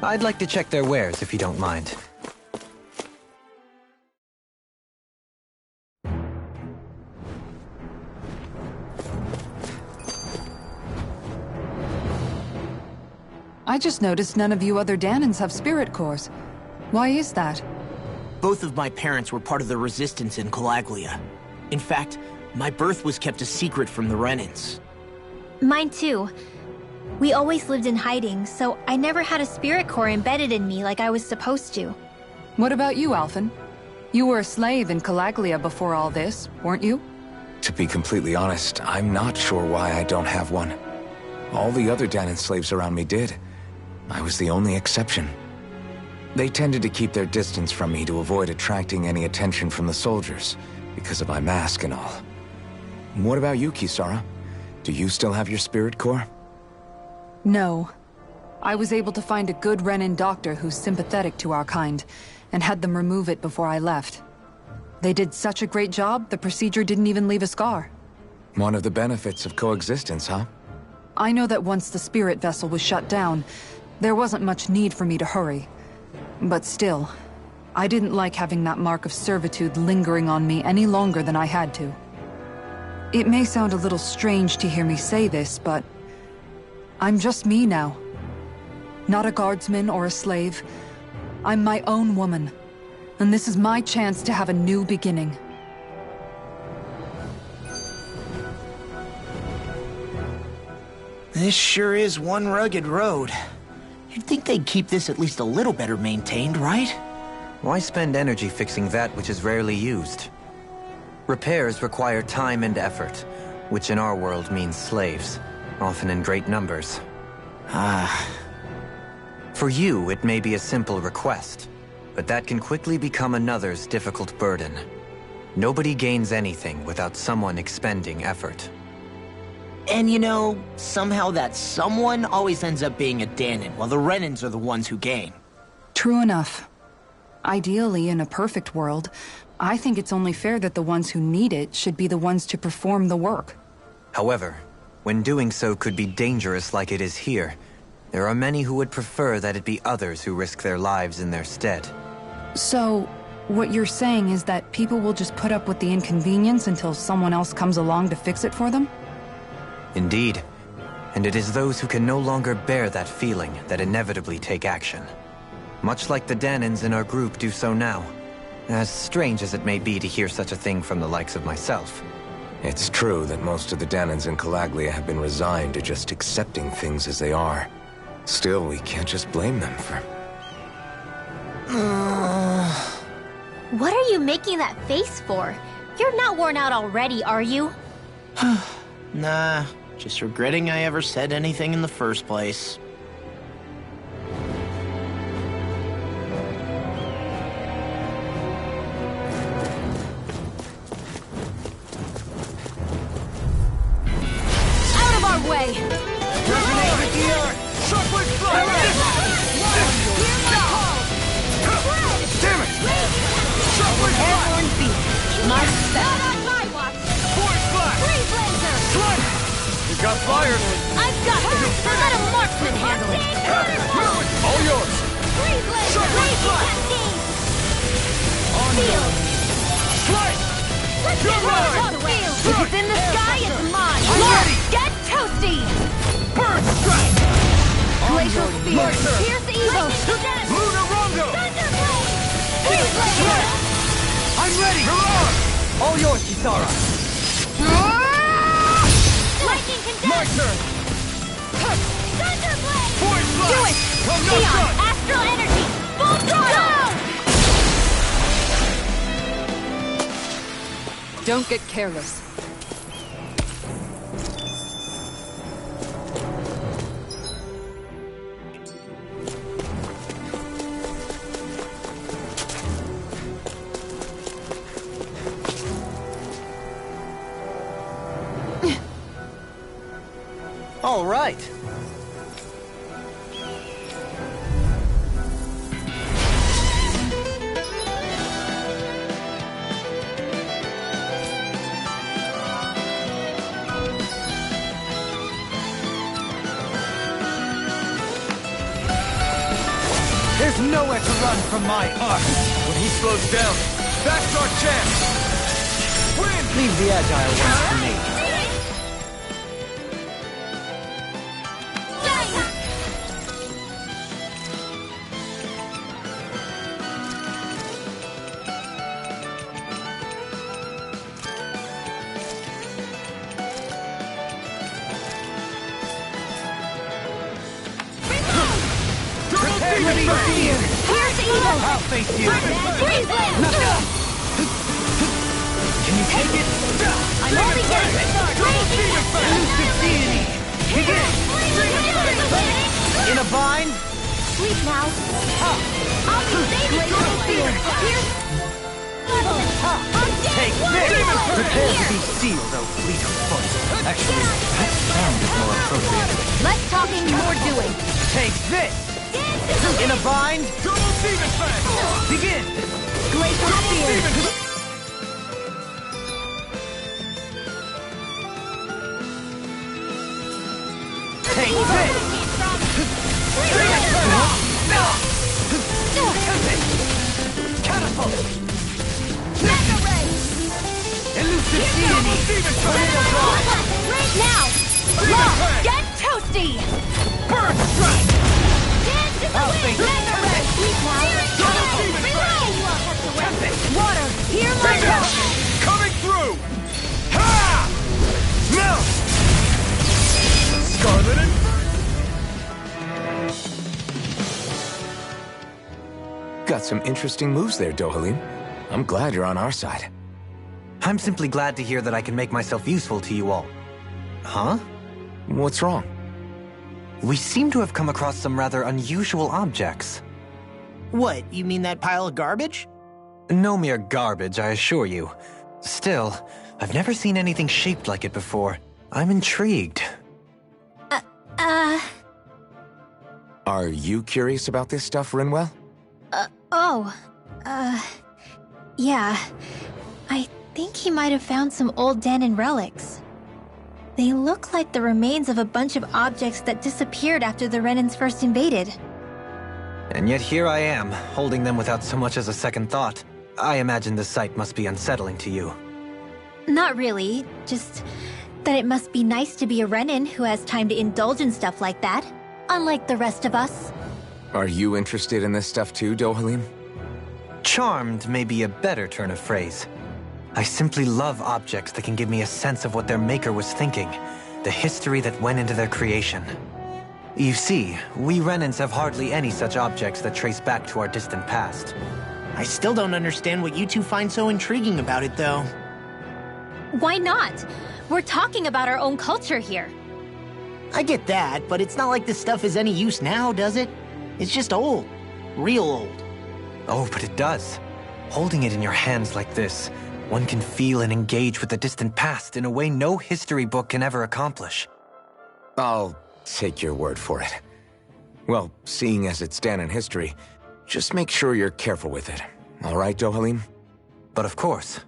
G: I'd like to check their wares, if you don't mind.
F: I just noticed none of you other Danans have spirit cores. Why is that?
E: Both of my parents were part of the resistance in Calaglia. In fact, my birth was kept a secret from the Renans.
B: Mine too. We always lived in hiding, so I never had a spirit core embedded in me like I was supposed to.
F: What about you, Alphen? You were a slave in Calaglia before all this, weren't you?
H: To be completely honest, I'm not sure why I don't have one. All the other Danan slaves around me did. I was the only exception. They tended to keep their distance from me to avoid attracting any attention from the soldiers, because of my mask and all. What about you, Kisara? Do you still have your spirit core?
F: No. I was able to find a good Renan doctor who's sympathetic to our kind, and had them remove it before I left. They did such a great job, the procedure didn't even leave a scar.
H: One of the benefits of coexistence, huh?
F: I know that once the spirit vessel was shut down, there wasn't much need for me to hurry. But still, I didn't like having that mark of servitude lingering on me any longer than I had to. It may sound a little strange to hear me say this, but I'm just me now. Not a guardsman or a slave. I'm my own woman. And this is my chance to have a new beginning.
E: This sure is one rugged road. You'd think they'd keep this at least a little better maintained, right?
G: Why spend energy fixing that which is rarely used? Repairs require time and effort, which in our world means slaves, often in great numbers. For you, it may be a simple request, but that can quickly become another's difficult burden. Nobody gains anything without someone expending effort.
E: And you know, somehow that someone always ends up being a Danan, while the Renans are the ones who gain.
F: True enough. Ideally, in a perfect world, I think it's only fair that the ones who need it should be the ones to perform the work.
G: However, when doing so could be dangerous like it is here, there are many who would prefer that it be others who risk their lives in their stead.
F: So, what you're saying is that people will just put up with the inconvenience until someone else comes along to fix it for them?
G: Indeed. And it is those who can no longer bear that feeling that inevitably take action. Much like the Danans in our group do so now. As strange as it may be to hear such a thing from the likes of myself.
H: It's true that most of the Danans in Calaglia have been resigned to just accepting things as they are. Still, we can't just blame them for...
B: What are you making that face for? You're not worn out already, are you?
E: Nah, just regretting I ever said anything in the first place.
A: My respect.
B: Not on my watch!
D: Force Flash!
B: Freeze laser!
D: Strike! You got fired!
A: I've got this. So let a marksman handle it.
D: All yours!
B: Freeze laser! Freeze cascade!
A: Field.
D: Strike!
B: Let's
D: You're
B: get
D: right!
B: on the field!
A: If it's in the sky, it's mine.
D: I'm
A: Look,
D: ready.
A: get toasty.
D: Burn Strike!
A: Glacial spear.
D: My turn.
A: Pierce evil.
D: Lunar Rondo!
B: Thunderblade!
A: Freeze laser.
D: I'm ready! Mirage! All yours, Kisara!
B: Lightning
D: My
B: condense!
D: turn!
B: Thunderblade!
D: Force Flash!
A: Do it.
D: Come no
A: Neon.
D: front!
B: Astral energy! Full throttle!
F: Don't get careless.
E: All right.
D: There's nowhere to run from my heart! When he slows down, that's our chance! Win!
E: Leave the agile ones to me.
D: Ready for fear!
A: Pierce evil.
D: I'll face you!
A: Freeze laser.
D: Can you take it?
A: I'm only getting started.
D: Elusive deity! Begin!
E: In a bind?
A: Sleep now. I'll be glacial spear. Pierce evil.
D: Take this!
E: Prepare to be sealed, O fleet of foot. Actually, that sound is more appropriate.
A: Less talking, more doing.
D: Take this!
E: In a bind?
D: Double Demon Fang!
E: Begin!
A: Glacial spear.
D: Take this! Catapult!
B: Mega Ray!
D: Elusive deity! Tornado Drive!
A: Right now. Lock. Get toasty.
D: Burn Strike!
B: Dance in the
D: I'll
B: wind!
D: face
B: Mega Ray!
A: Sleep now.
B: Reload! You all have to win!
A: Water. Hear my help.
D: Coming through! Ha! Melt! Scarlet and...
H: Got some interesting moves there, Dohalim. I'm glad you're on our side.
G: I'm simply glad to hear that I can make myself useful to you all. Huh?
H: What's wrong?
G: We seem to have come across some rather unusual objects.
E: What, you mean that pile of garbage?
G: No mere garbage, I assure you. Still, I've never seen anything shaped like it before. I'm intrigued.
H: Are you curious about this stuff, Rinwell?
B: Yeah. I think he might have found some old Danon relics. They look like the remains of a bunch of objects that disappeared after the Renans first invaded.
G: And yet here I am, holding them without so much as a second thought. I imagine the sight must be unsettling to you.
B: Not really, just that it must be nice to be a Renan who has time to indulge in stuff like that, unlike the rest of us.
H: Are you interested in this stuff too, Dohalim?
G: Charmed may be a better turn of phrase. I simply love objects that can give me a sense of what their maker was thinking, the history that went into their creation. You see, we Renans have hardly any such objects that trace back to our distant past.
E: I still don't understand what you two find so intriguing about it, though.
B: Why not? We're talking about our own culture here.
E: I get that, but it's not like this stuff is any use now, does it? It's just old. Real old.
G: Oh, but it does. Holding it in your hands like this, one can feel and engage with the distant past in a way no history book can ever accomplish.
H: I'll take your word for it. Well, seeing as it's Danon history, just make sure you're careful with it. All right, Dohalim?
G: But of course.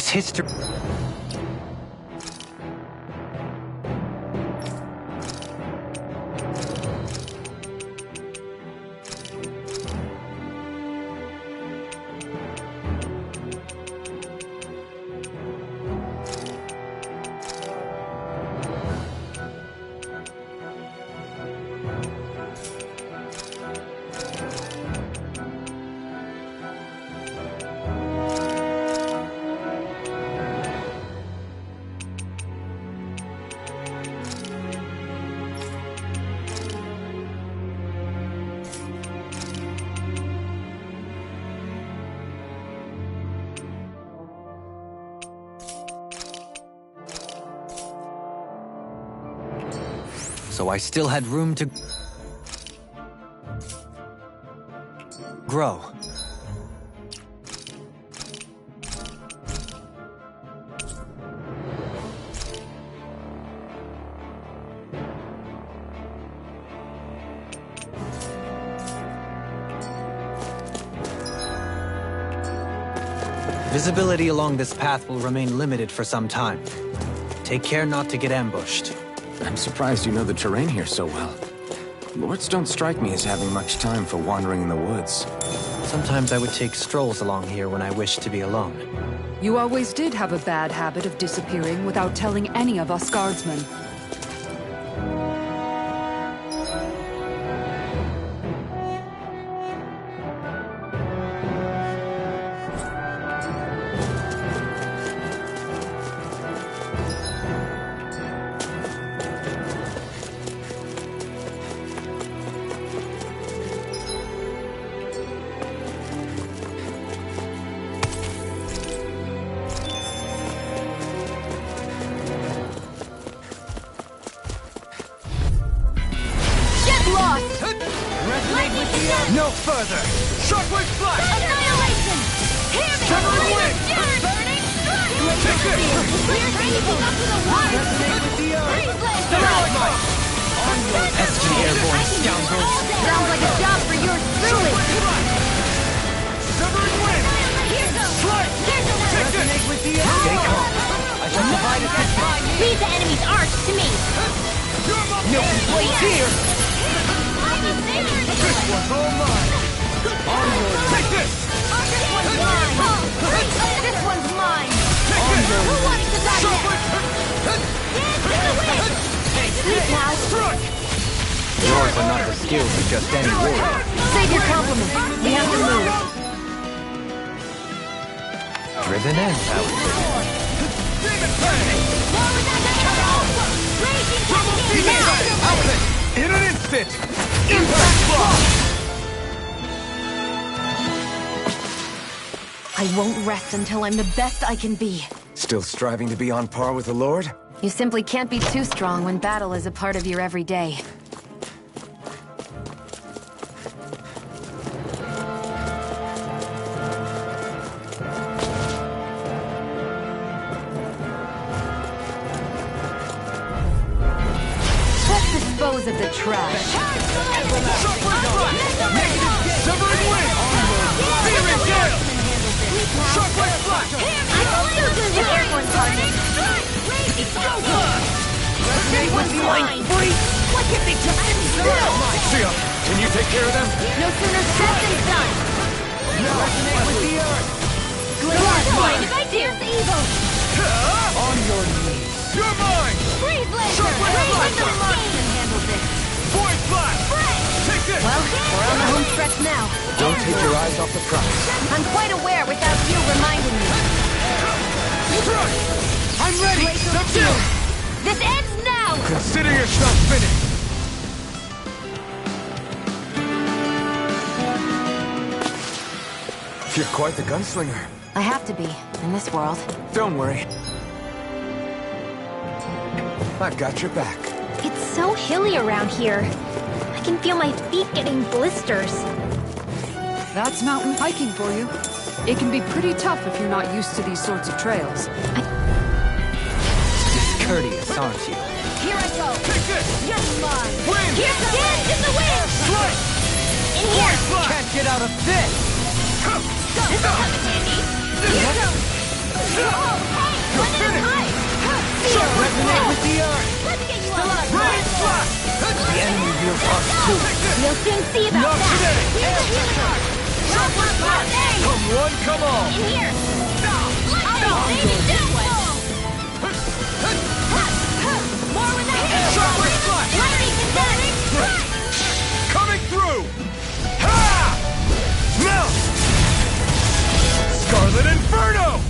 G: This history... So I still had room to grow. Visibility along this path will remain limited for some time. Take care not to get ambushed.
H: I'm surprised you know the terrain here so well. Lords don't strike me as having much time for wandering in the woods.
G: Sometimes I would take strolls along here when I wished to be alone.
F: You always did have a bad habit of disappearing without telling any of us guardsmen.
D: No further! Shockwave flash!
B: Annihilation! Hear me!
D: Trevor win!
B: Burning strike!
D: Take this!
B: We're raising up to the water!
D: Resonate with the earth!
B: Freeze blade
D: Starlight
B: strike!
D: light! Onward!
G: Pesky airborne scoundrels!
A: Sounds like a job for yours truly.
D: Severing wind!
B: Here goes!
D: Strike!
B: There's another!
D: Take this! Resonate with the earth!
G: Stay calm. I shall divide it with you.
A: Leave the enemy's arch to me.
D: No place here!
B: This
D: This one's all mine! Onward! Take this!
A: This one's mine. This one's mine.
D: Take this!
A: Who wants to die
D: Shockwave!
A: next? Sleep now.
D: Strike!
G: Yours are not the skills of just any warrior.
A: Save your compliments. We have to move.
G: Driven ends, I would say.
D: Demon Fang! Double
B: Raging
D: Demon Fang! Outlet! In an instant! Impact block!
A: I won't rest until I'm the best I can be.
H: Still striving to be on par with the Lord?
C: You simply can't be too strong when battle is a part of your everyday.
A: Let's dispose of the trash.
D: Severing wind! Searing gale! Shockwave flash!
A: I'm also doing the airborne target. This one's mine. What can they just sit still?
D: Sia, can you take care of them?
A: No sooner said than done.
D: Resonate with the earth!
A: Blood, if I do, evil.
D: On your knees! You're mine!
B: Freeze laser!
D: Shockwave
B: Raise
D: flash!
B: into the sky!
A: Can handle this.
D: Void flash! Take this!
A: Well, we're on the home stretch now.
H: Don't take your eyes off the prize.
A: I'm quite aware without you reminding me.
D: Strike! I'm ready! That's it!
A: This ends now!
D: Consider yourself finished!
H: You're quite the gunslinger.
C: I have to be, in this world.
H: Don't worry. I've got your back.
A: It's so hilly around here. I can feel my feet getting blisters.
F: That's mountain hiking for you. It can be pretty tough if you're not used to these sorts of trails.
G: Discourteous, aren't you?
B: Here I go!
D: Take this!
B: You're mine!
D: Wind!
B: Here's the wind! In the wind!
D: Strike!
B: In here!
D: Flash!
G: Can't get out of this!
B: This'll come in handy! Here goes! One at a time!
D: Resonate with the earth!
B: Let's get you on!
D: Rain slash! The enemy will us too.
A: We'll soon see about
D: Not
A: that.
D: today!
B: Here's a healing arc!
D: Come one, come all!
B: In here! Lightning! Downfall! More with the hair!
D: Shockwave flash!
B: Lightning condense!
D: Coming through! Ha! Now! Scarlet Inferno!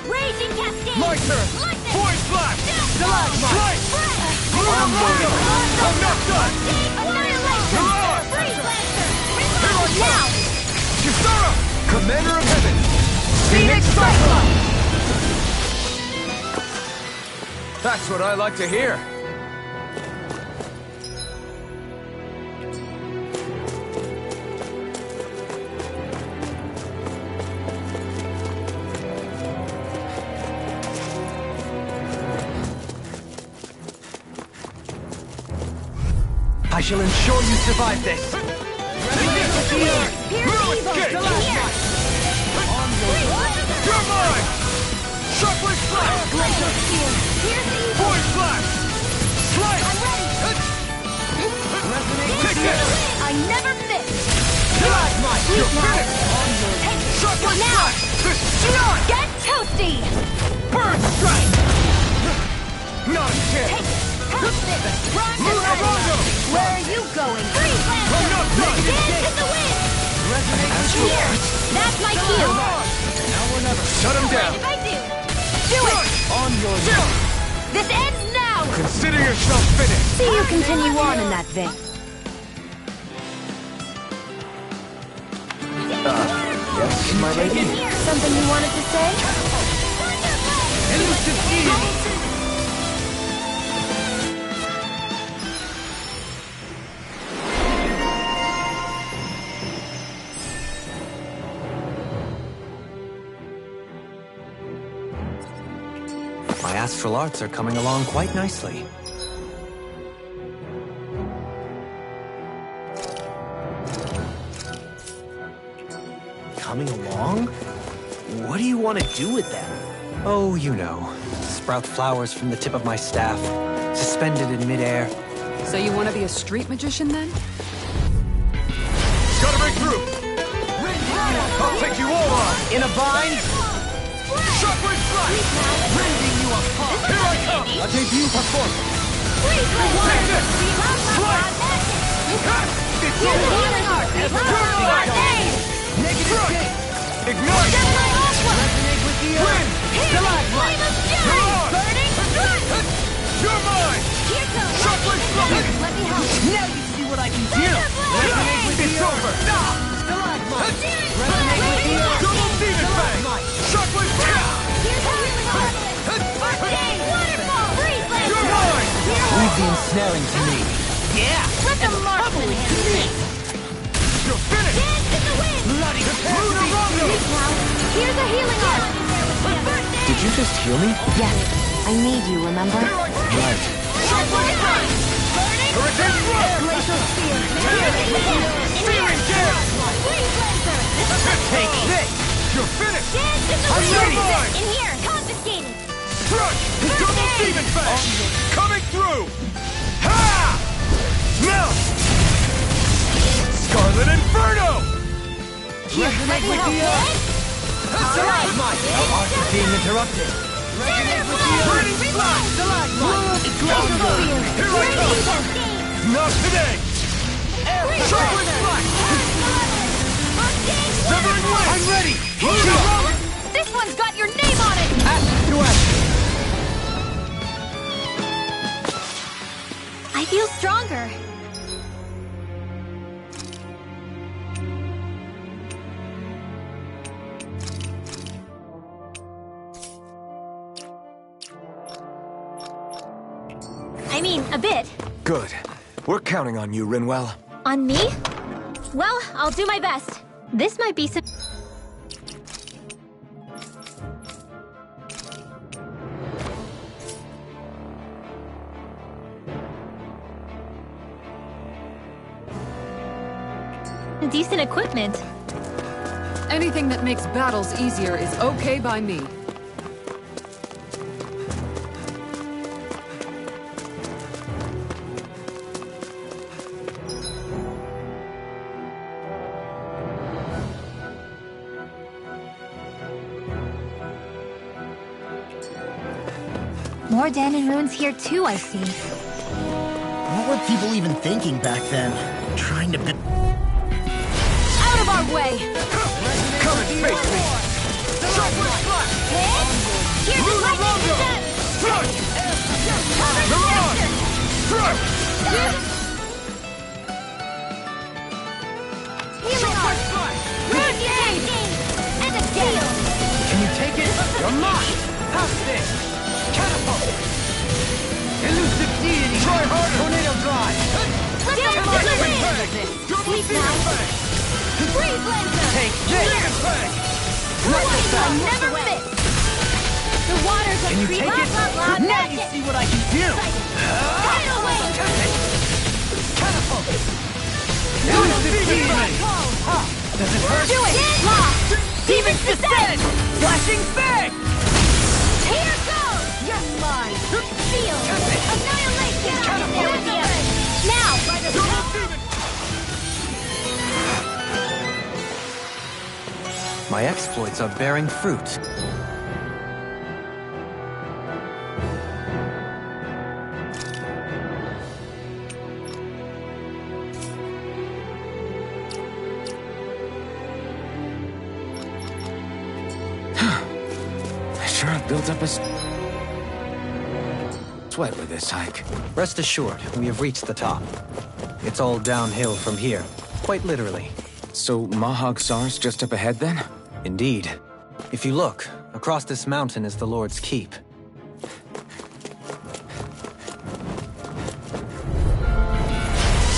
B: Raging cascade!
D: My turn!
B: Lightning!
D: Voice flash!
B: Stalagmite!
D: Strike! I'm not done!
B: Annihilation!
D: Hurrah!
B: Freeze Lancer!
D: Here I
B: Reload! Now!
D: Kisara! Commander of Heaven! Phoenix Cyclops! That's what I like to hear. I shall ensure you survive this. You're mine! Shockwave flash! Void flash! Strike! Take this!
A: I never miss.
D: Stalagmite! You're finished! Shockwave
A: Now!
D: flash!
A: Get toasty.
D: Burn strike! Not a chance! Lunarondo!
A: Where are you going?
B: Freeze
D: I'm
B: Lancer!
D: not done!
B: Dance in the wind!
A: Here. That's my cue.
D: Shut him down!
B: If I do!
A: Do it.
D: On your jump!
A: This ends now.
D: Consider yourself finished!
A: See you continue on in that vein.
D: Yes, my lady?
A: Something you wanted to say?
D: Elusive Eve!
G: My astral arts are coming along quite nicely.
E: Coming along? What do you want to do with them?
G: Oh, you know. Sprout flowers from the tip of my staff, suspended in midair.
F: So you want to be a street magician then?
D: Gotta break through! I'll take you all on!
E: In a bind?
D: Shockwave flash!
E: Rending you apart!
D: Here I come! A debut performance!
B: Freeze Lancer!
D: Take this! Strike! It's over!
B: Healing arc!
D: Negative gate! Ignite!
E: Resonate with the
D: Win!
B: Flame of fury! Burning strike!
D: You're mine!
B: Here comes
D: Shockwave flash!
B: Let me help!
E: Now you see what I can do!
D: Resonate with it's over!
E: Stalagmite!
D: Double demon fang! Shockwave flash!
B: Here's a healing arc! Arcane waterfall! Freeze Lancer!
D: You're mine!
E: Leave the ensnaring to me. Yeah!
B: Let the marksman handle this!
D: You're finished!
B: Dance in the wind!
E: Bloody
D: Lunarondo!
B: Here's a healing arc!
H: Did you just heal me?
C: Yes, I need you, remember?
D: Here I come!
H: Right.
B: Shockwave flash! Burning
D: Hurricane Thrust!
B: glacial spear!
D: Searing gale!
B: Freeze Lancer!
D: Take this! You're finished!
B: Dance in the
D: I'm
B: wind!
D: mine!
B: In here! Confiscated!
D: Struck! Double demon fang! Coming through! Ha! Now! Scarlet Inferno!
E: Resonate with the earth! Stalagmite! Our arts are being interrupted.
B: Resonate with the
D: Burning flash!
E: Stalagmite!
D: Here I come! Not today! Shockwave flash! Severing wind!
E: I'm ready!
A: This one's got your name on it.
E: Ash to ash!
A: I feel stronger.
B: I mean, a bit.
H: Good. We're counting on you, Rinwell.
B: On me? Well, I'll do my best. This might be some... decent equipment.
F: Anything that makes battles easier is okay by me.
A: More Danon ruins here too, I see.
E: What were people even thinking back then? Trying to
A: Out of our way!
D: Come and face me!
B: Here's the lightning condensed! Healing arc! Regain! And a deal!
D: Can you take it? You're mine! How's this? Catapult! Elusive deity! Try harder! Tornado drive!
B: Sweet now! Freeze Lancer!
D: Take this!
B: I'll never miss! The waters of
D: Can you
B: creep.
D: take it?
E: Now you see what I can do!
B: Tidal wave!
D: Catapult! Elusive deity! Does it hurt?
B: Do it! Lock!
D: Demon's Descent! Flashing Fang!
B: Here goes! You're mine! Feel! Annihilate! Get out of there with the edge! Now!
G: My exploits are bearing fruit.
H: Sure have built up a sweat with this hike.
G: Rest assured, we have reached the top. It's all downhill from here, quite literally.
H: So Mahag Sar's just up ahead then?
G: Indeed. If you look, across this mountain is the Lord's Keep.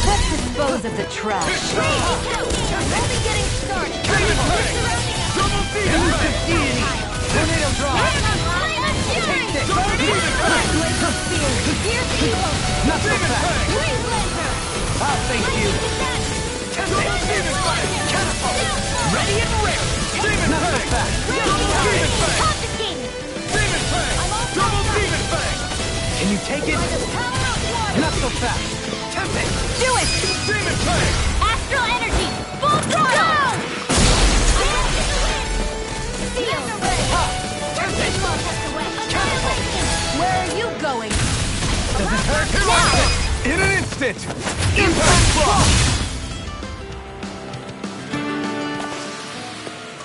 A: Let's dispose of the trash.
B: Only getting started!
D: Elusive deity! Tornado drive! Take this! Not so fast! I'll thank you! Ready and ready! Not so fast! Can you take it? Not so fast! Tempt it!
B: Do it! Astral energy! Full throttle! Feel!
A: Where are you going?
D: Does it hurt?
B: Now!
D: In an instant! Impact block!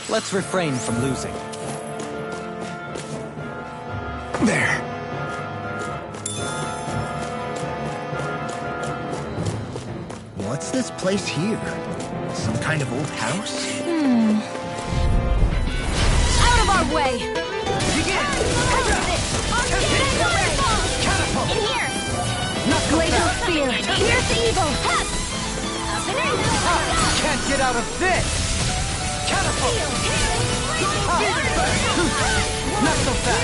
G: Let's refrain from losing.
H: There.
E: What's this place here? Some kind of old house?
A: Out of our way!
B: In here!
A: Glacial spear!
B: Here's the evil!
D: Can't get out of this! Catapult! Not so fast!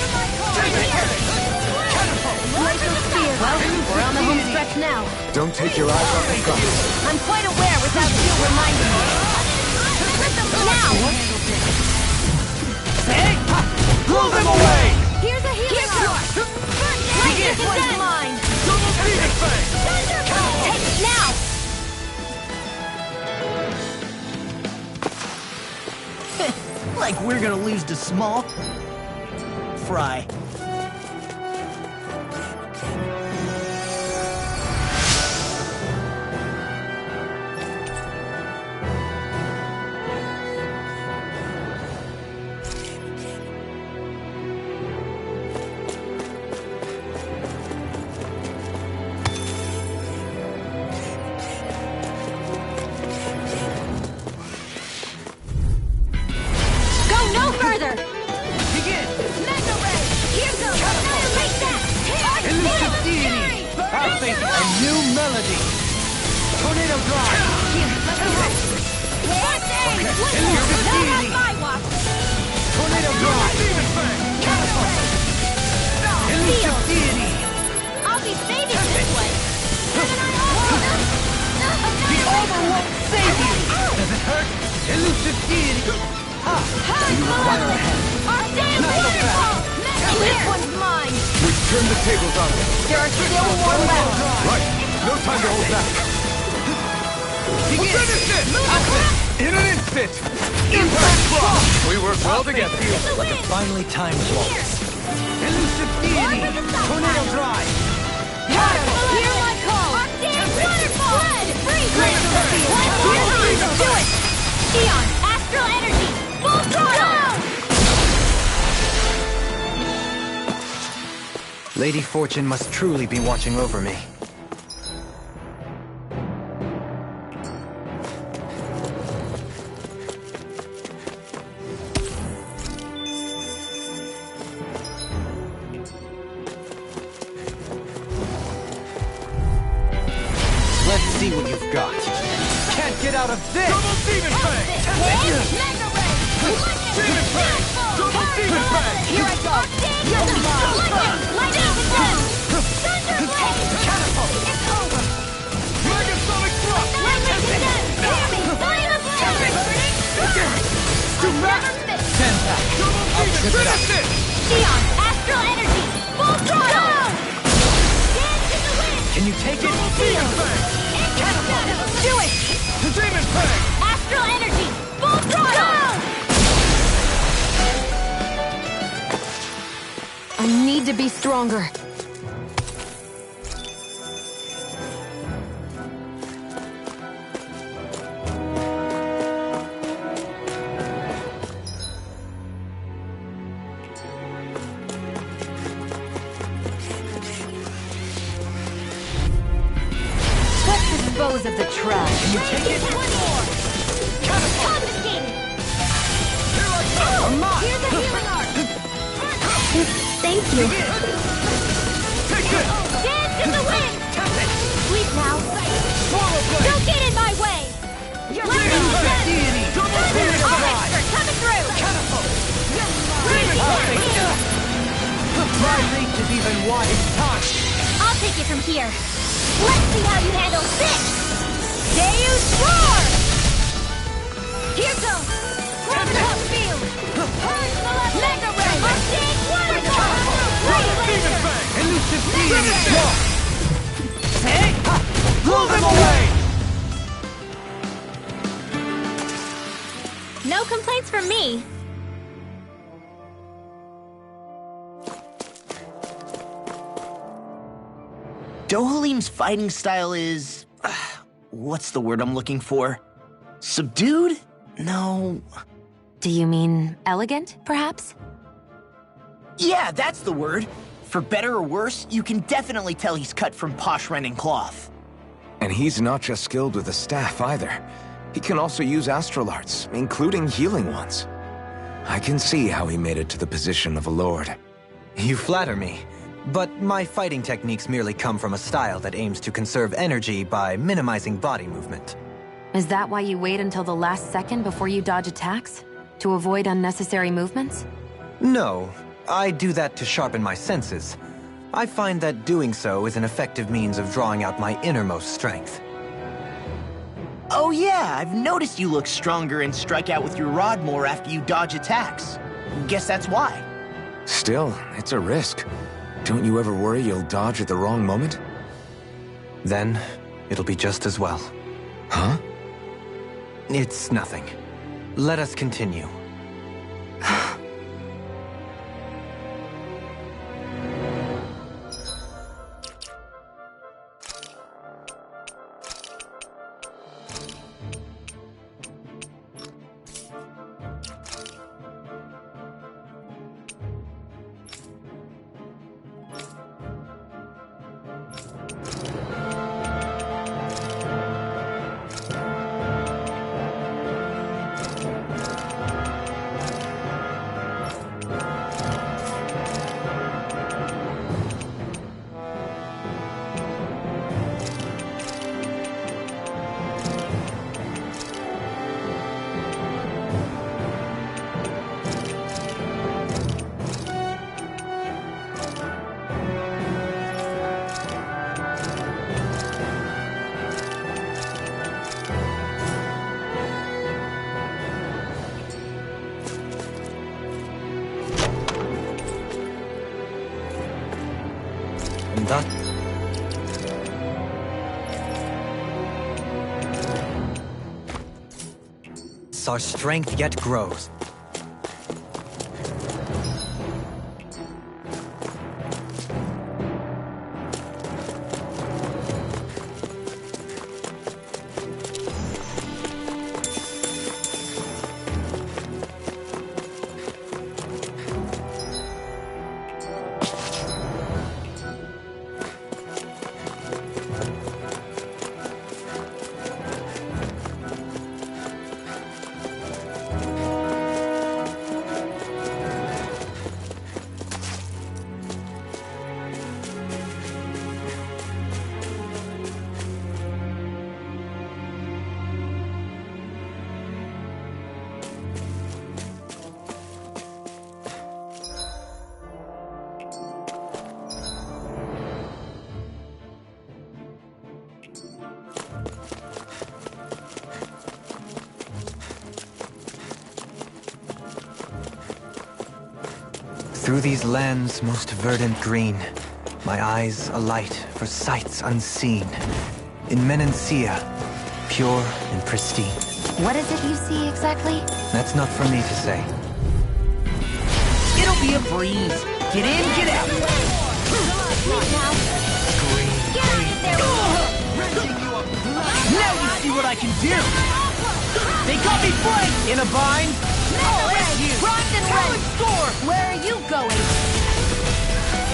A: Glacial spear! Well, we're on the home stretch now.
H: Don't take your eyes off the prize.
A: I'm quite aware without you reminding me.
B: Now!
D: Blow them away!
B: Here's a healing arc!
A: This one's mine!
B: Take it now!
E: Like we're gonna lose to small fry.
D: Tornado drive! Tornado drive! Elusive deity!
B: I'll be saving this one!
D: The Alma won't save you! Does it hurt? Elusive deity! Ha! You require a hand.
B: Our damn waterfall!
A: This one's mine!
H: We've turned the tables on them.
A: There are still more left.
H: Right. No time to hold back.
D: We'll finish this! In an instant! Impact block!
H: We work well together.
G: Like a finely timed waltz.
D: Elusive deity! Tornado drive!
B: Hear my call! Arctic waterfall! Blood! Freeze! One, do it! Eon! Astral energy! Full throttle!
G: Lady Fortune must truly be watching over me.
D: Let's see what you've got. Can't get out of this! Double Demon Fang!
B: Mega Ray!
D: Demon Fang! Double Demon Fang!
B: Here I go! Lightning! Thunder Blade!
D: Catapult!
B: It's over!
D: Megasonic Thrust!
B: Lightning condemned! Hear me! Volume of
D: Too fast! Stand back! Double Demon Fang!
B: Eon! Astral energy! Full throttle! Dance in the wind!
D: Can you take it? Double Demon Fang!
B: Do it!
D: Demon Fang!
B: Astral energy! Full throttle!
C: I need to be stronger.
A: Let's dispose of the trash.
D: Can you take it?
B: One more! Confiscating! Here's the healing arc!
A: Thank you.
D: Take this!
B: Dance in the wind!
D: Tap it!
B: Sleep now!
D: Swallow Blade!
B: Don't get in my way! Lightning
D: Elusive
B: condemned!
D: deity! Double Demon
B: Our
D: Fang!
B: expert coming through!
D: Catapult! Demon Fang! My reach is even wide in time!
B: I'll take it from here. Let's see how you handle this! Deus Roar! Here goes! Crocodile Field! Mega Ray! Arctic Waterfall!
D: Double Demon Fang! Elusive deity! Hey! Blow them away!
B: No complaints from me.
E: Dohalim's fighting style is... what's the word I'm looking for? Subdued? No...
C: Do you mean elegant, perhaps?
E: Yeah, that's the word. For better or worse, you can definitely tell he's cut from posh rending cloth.
H: And he's not just skilled with the staff either. He can also use astral arts, including healing ones. I can see how he made it to the position of a lord.
G: You flatter me, but my fighting techniques merely come from a style that aims to conserve energy by minimizing body movement.
C: Is that why you wait until the last second before you dodge attacks? To avoid unnecessary movements?
G: No, I do that to sharpen my senses. I find that doing so is an effective means of drawing out my innermost strength.
E: Oh yeah, I've noticed you look stronger and strike out with your rod more after you dodge attacks. Guess that's why.
H: Still, it's a risk. Don't you ever worry you'll dodge at the wrong moment?
G: Then, it'll be just as well.
H: Huh?
G: It's nothing. Let us continue. And thus... our strength yet grows. Through these lands most verdant green, my eyes alight for sights unseen. In Menancia, pure and pristine.
C: What is it you see exactly?
G: That's not for me to say.
E: It'll be a breeze. Get in, get out. Now you see what I can do. They got me flanked in a bind.
A: Oh, it's you! Primed and ready!
E: Score!
A: Where are you going?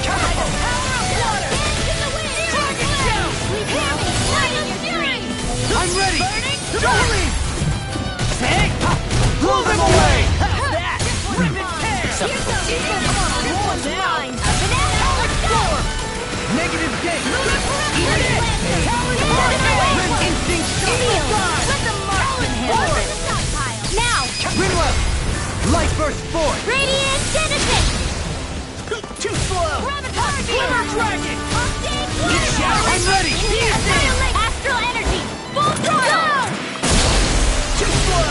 E: Catapult!
A: Power of water! In the wind!
E: Dragon down! I'm ready! Julie! Take! Blow them away! How's that? Rip it tear! Negative gate! Eat it! Instinct shield!
A: Let the marksman handle it! Now!
E: Rinwell! Light burst forth!
A: Radiant Genesis!
E: Too slow!
A: Gravitar
E: Glimmer dragon! I'm ready!
A: Astral energy! Full throttle!
E: Too slow!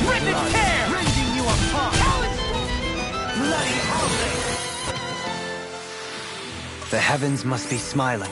E: Rip and tear! Rending you apart! Bloody howling!
G: The heavens must be smiling.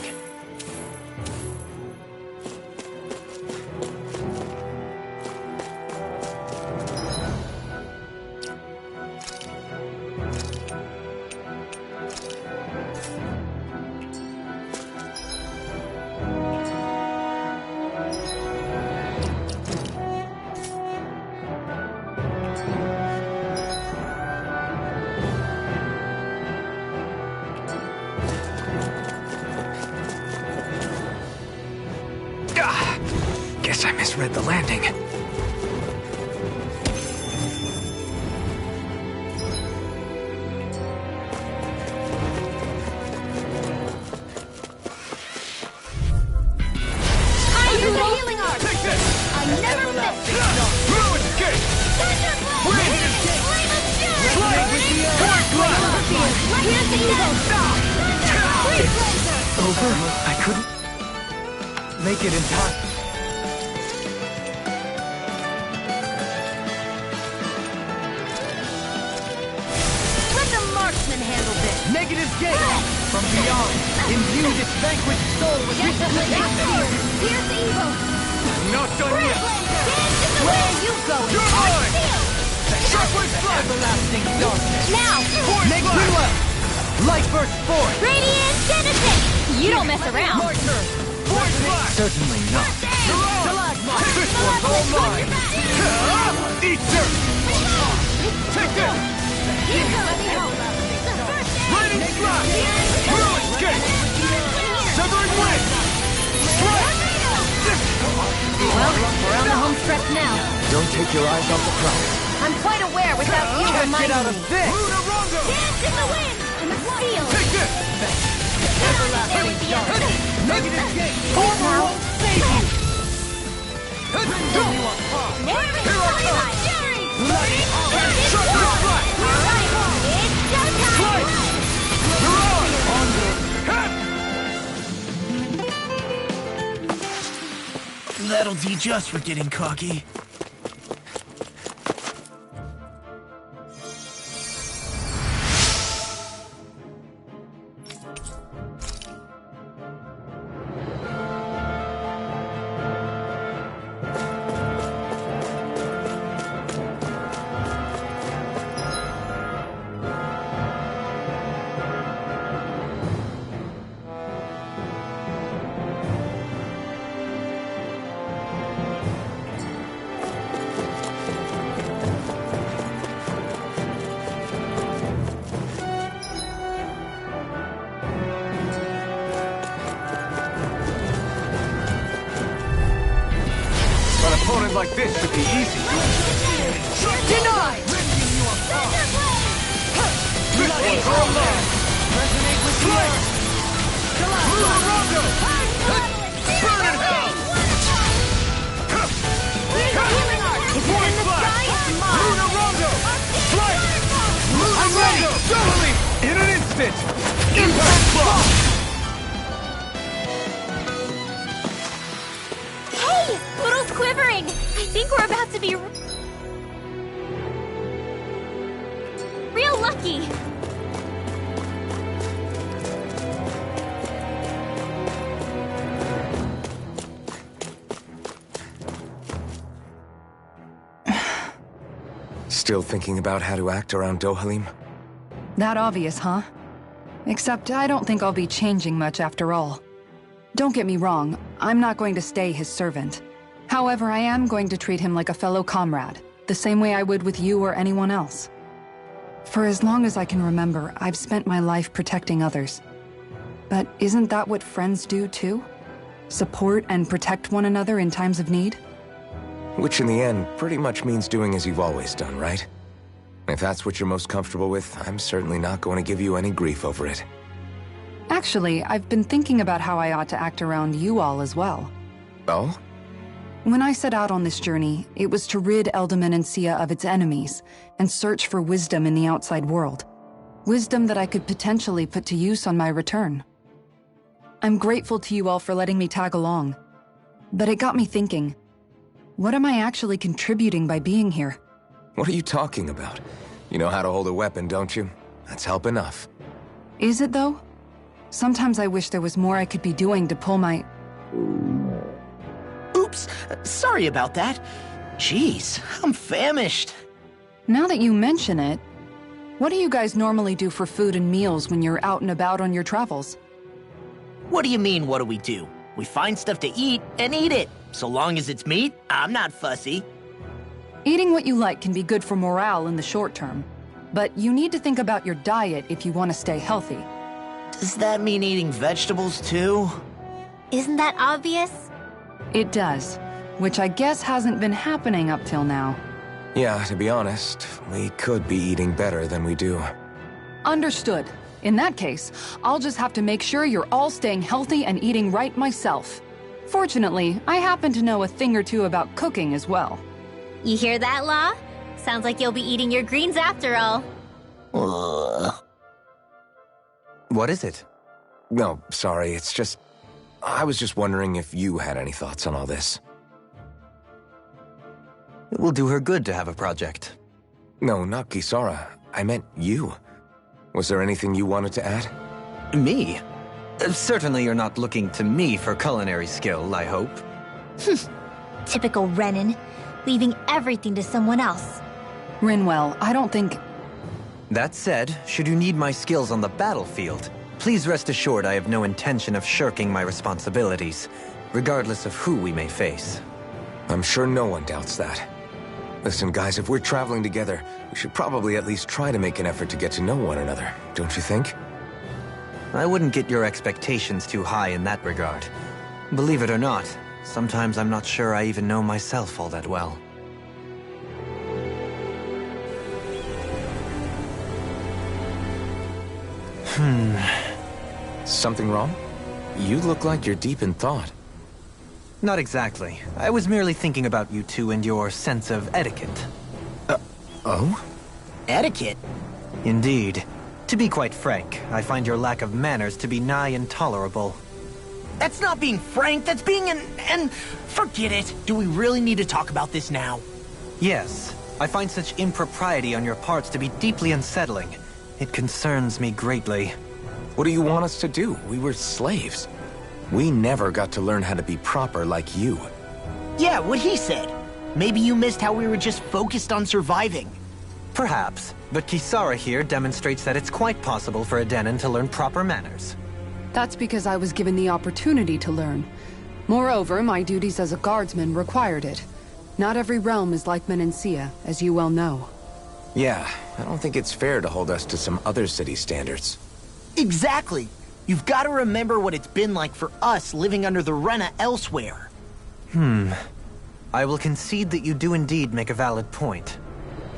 H: Guess I misread the landing.
A: I use the healing art!
E: Take this!
A: I never miss!
E: Through escape!
A: Flame of fury! Here's the evil! Freeze laser!
G: Over? I couldn't make it in time.
A: Let the marksman handle this!
E: Negative gate! From beyond, imbue this vanquished soul with
A: Here's the evil!
E: Not done
A: Freeze
E: yet!
A: laser! Where are you going?
E: You're mine! Sharply flash! Everlasting darkness!
A: Now!
E: Make Rinwell! Light burst forth!
A: Radiant Genesis! You don't mess around!
E: My turn! Force flash!
G: Certainly not.
E: This one's all mine! Eat dirt! Take this! Lightning slash! Through escape! Severing wind! Strike!
A: Well, we're on the home stretch now.
G: Don't take your eyes off the prize.
A: I'm quite aware without you
E: Can't get out
A: reminding
E: of
A: me.
E: this!
A: Dance in the wind! And the steel!
E: Take this!
A: There with the others.
E: Negative gate!
A: Please now.
E: Save you!
A: Never Jerry!
E: Bloody Sharply flash!
A: It's showtime!
E: Slice! You're on! That'll teach us for getting cocky. Opponent like this should be easy. Denied! This one's all mine! Resonate with the earth! Lunarondo! Burn in hell!
A: If it's in the sky, it's mine!
E: Lunarondo! Strike! I'm ready! Totally! In an instant! Impact block!
A: Hey! Poodle's quivering! I think we're about to be real lucky!
H: Still thinking about how to act around Dohalim?
F: That obvious, huh? Except I don't think I'll be changing much after all. Don't get me wrong, I'm not going to stay his servant. However, I am going to treat him like a fellow comrade, the same way I would with you or anyone else. For as long as I can remember, I've spent my life protecting others. But isn't that what friends do too? Support and protect one another in times of need?
H: Which in the end pretty much means doing as you've always done, right? If that's what you're most comfortable with, I'm certainly not going to give you any grief over it.
F: Actually, I've been thinking about how I ought to act around you all as well.
H: Oh?
F: When I set out on this journey, it was to rid Eldaman and Sia of its enemies, and search for wisdom in the outside world. Wisdom that I could potentially put to use on my return. I'm grateful to you all for letting me tag along. But it got me thinking, what am I actually contributing by being here?
H: What are you talking about? You know how to hold a weapon, don't you? That's help enough.
F: Is it though? Sometimes I wish there was more I could be doing to pull my...
E: Oops, sorry about that. Jeez, I'm famished.
F: Now that you mention it, what do you guys normally do for food and meals when you're out and about on your travels?
E: What do you mean, what do we do? We find stuff to eat and eat it. So long as it's meat, I'm not fussy.
F: Eating what you like can be good for morale in the short term, but you need to think about your diet if you want to stay healthy.
E: Does that mean eating vegetables too?
B: Isn't that obvious?
F: It does, which I guess hasn't been happening up till now.
H: Yeah, to be honest, we could be eating better than we do.
F: Understood. In that case, I'll just have to make sure you're all staying healthy and eating right myself. Fortunately, I happen to know a thing or two about cooking as well.
B: You hear that, Law? Sounds like you'll be eating your greens after all.
G: What is it?
H: No, sorry, it's just... I was just wondering if you had any thoughts on all this.
G: It will do her good to have a project.
H: No, not Kisara. I meant you. Was there anything you wanted to add?
G: Me? Certainly you're not looking to me for culinary skill, I hope.
B: Typical Renan, leaving everything to someone else.
F: Rinwell, I don't think...
G: That said, should you need my skills on the battlefield, please rest assured I have no intention of shirking my responsibilities, regardless of who we may face.
H: I'm sure no one doubts that. Listen, guys, if we're traveling together, we should probably at least try to make an effort to get to know one another, don't you think?
G: I wouldn't get your expectations too high in that regard. Believe it or not, sometimes I'm not sure I even know myself all that well.
H: Something wrong? You look like you're deep in thought.
G: Not exactly. I was merely thinking about you two and your sense of etiquette.
H: Oh?
E: Etiquette?
G: Indeed. To be quite frank, I find your lack of manners to be nigh intolerable.
E: That's not being frank, that's being and forget it. Do we really need to talk about this now?
G: Yes. I find such impropriety on your parts to be deeply unsettling. It concerns me greatly.
H: What do you want us to do? We were slaves. We never got to learn how to be proper like you.
E: Yeah, what he said. Maybe you missed how we were just focused on surviving.
G: Perhaps, but Kisara here demonstrates that it's quite possible for a Denon to learn proper manners.
F: That's because I was given the opportunity to learn. Moreover, my duties as a guardsman required it. Not every realm is like Menancia, as you well know.
H: Yeah, I don't think it's fair to hold us to some other city standards.
E: Exactly. You've got to remember what it's been like for us living under the Rena elsewhere.
G: I will concede that you do indeed make a valid point.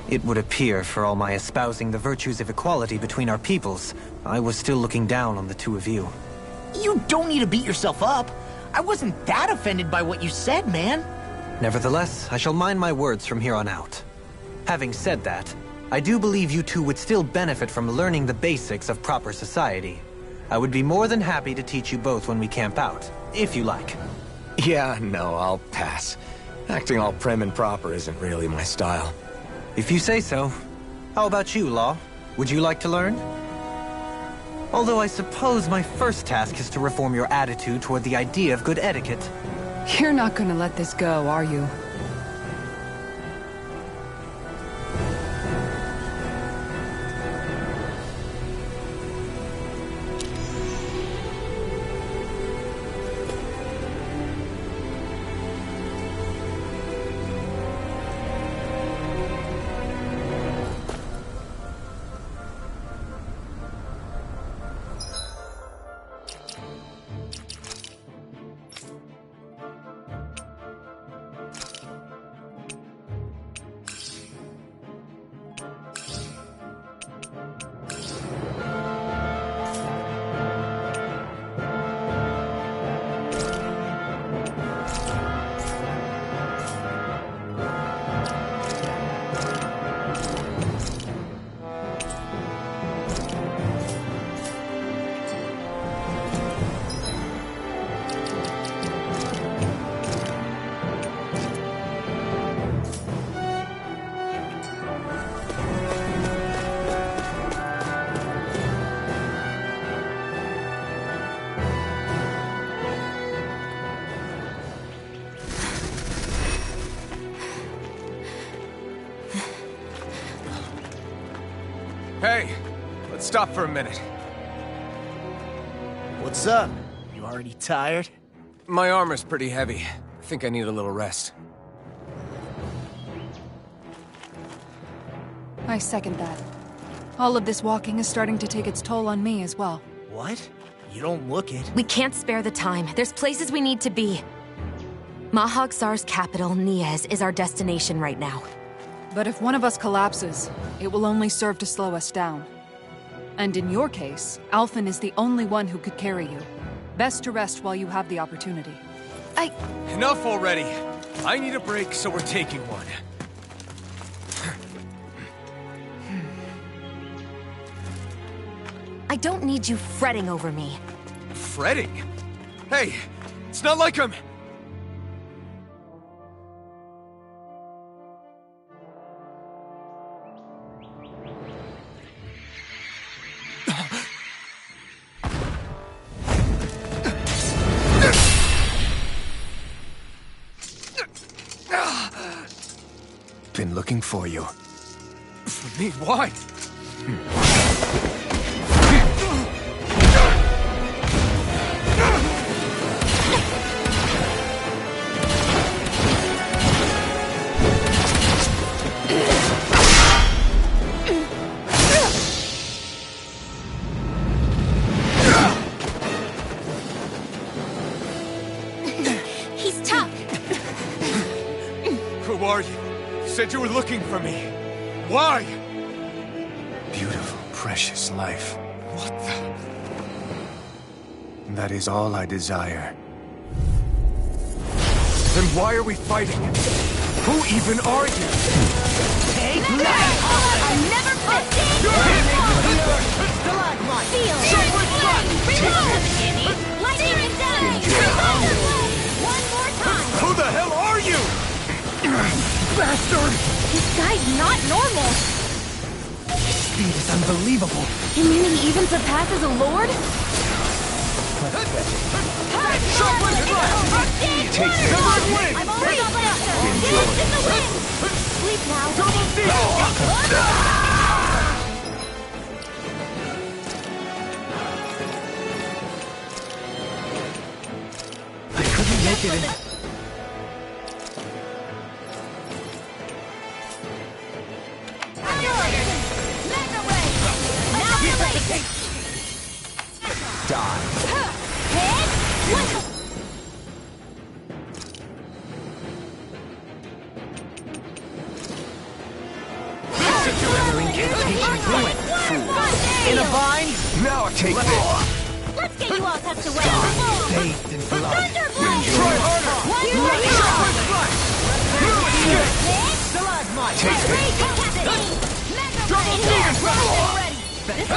G: It would appear, for all my espousing the virtues of equality between our peoples, I was still looking down on the two of you.
E: You don't need to beat yourself up. I wasn't that offended by what you said, man.
G: Nevertheless, I shall mind my words from here on out. Having said that, I do believe you two would still benefit from learning the basics of proper society. I would be more than happy to teach you both when we camp out, if you like.
H: Yeah, no, I'll pass. Acting all prim and proper isn't really my style.
G: If you say so. How about you, Law? Would you like to learn? Although I suppose my first task is to reform your attitude toward the idea of good etiquette.
F: You're not gonna let this go, are you?
D: Hey, let's stop for a minute.
E: What's up? You already tired?
D: My armor's pretty heavy. I think I need a little rest.
I: I second that. All of this walking is starting to take its toll on me as well.
E: What? You don't look it.
C: We can't spare the time. There's places we need to be. Mahag-Sar's capital, Niez, is our destination right now.
I: But if one of us collapses, it will only serve to slow us down. And in your case, Alphen is the only one who could carry you. Best to rest while you have the opportunity.
D: Enough already. I need a break, so we're taking one.
C: I don't need you fretting over me.
D: Fretting? Hey, it's not like I'm...
H: Been looking for you.
D: For me? Why?
C: He's tough.
D: Who are you? You said you were looking for me. Why?
H: Beautiful, precious life.
D: What the...
H: That is all I desire.
D: Then why are we fighting? Who even are you?
E: Take that!
A: I never quit!
E: Stalagmite!
A: Feel! Reload! Lightning and dash! One more time!
D: Who the hell are you?
E: Bastard!
A: This guy's not normal!
E: Speed is unbelievable.
C: You mean he even surpasses a lord?
D: Take this.
A: I'm already faster! Dance in the wind! Sleep now!
D: Double deal!
E: I couldn't make it in. In a vine?
H: Now take this!
A: Let's get you all tucked away!
E: Bathed in blood.
A: Thunderblade!
D: Try harder!
A: One more time!
E: Stalagmite!
H: Take this!
D: Double demon power!
A: There you go!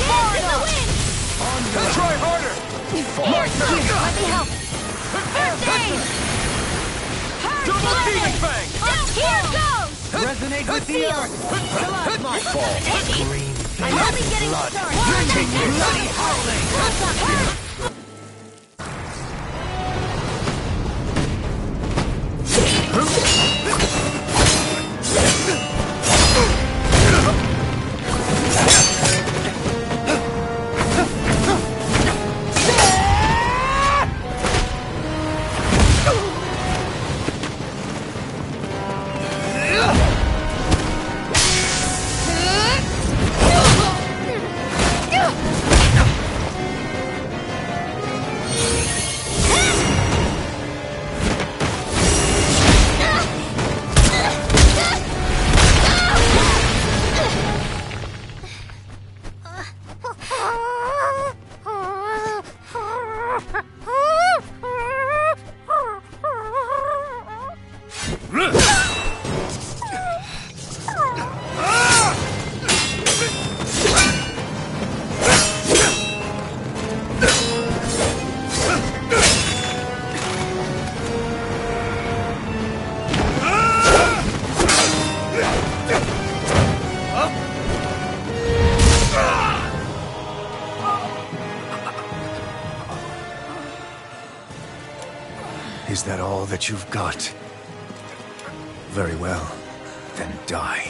A: Dance in the wind!
D: Try harder!
A: Let me help! First aid!
D: Double demon fang!
A: Here goes!
E: Resonate with the earth! Stalagmite! Green
A: I'm only getting started!
E: Take bloody howling!
H: Is that all that you've got? Very well. Then die.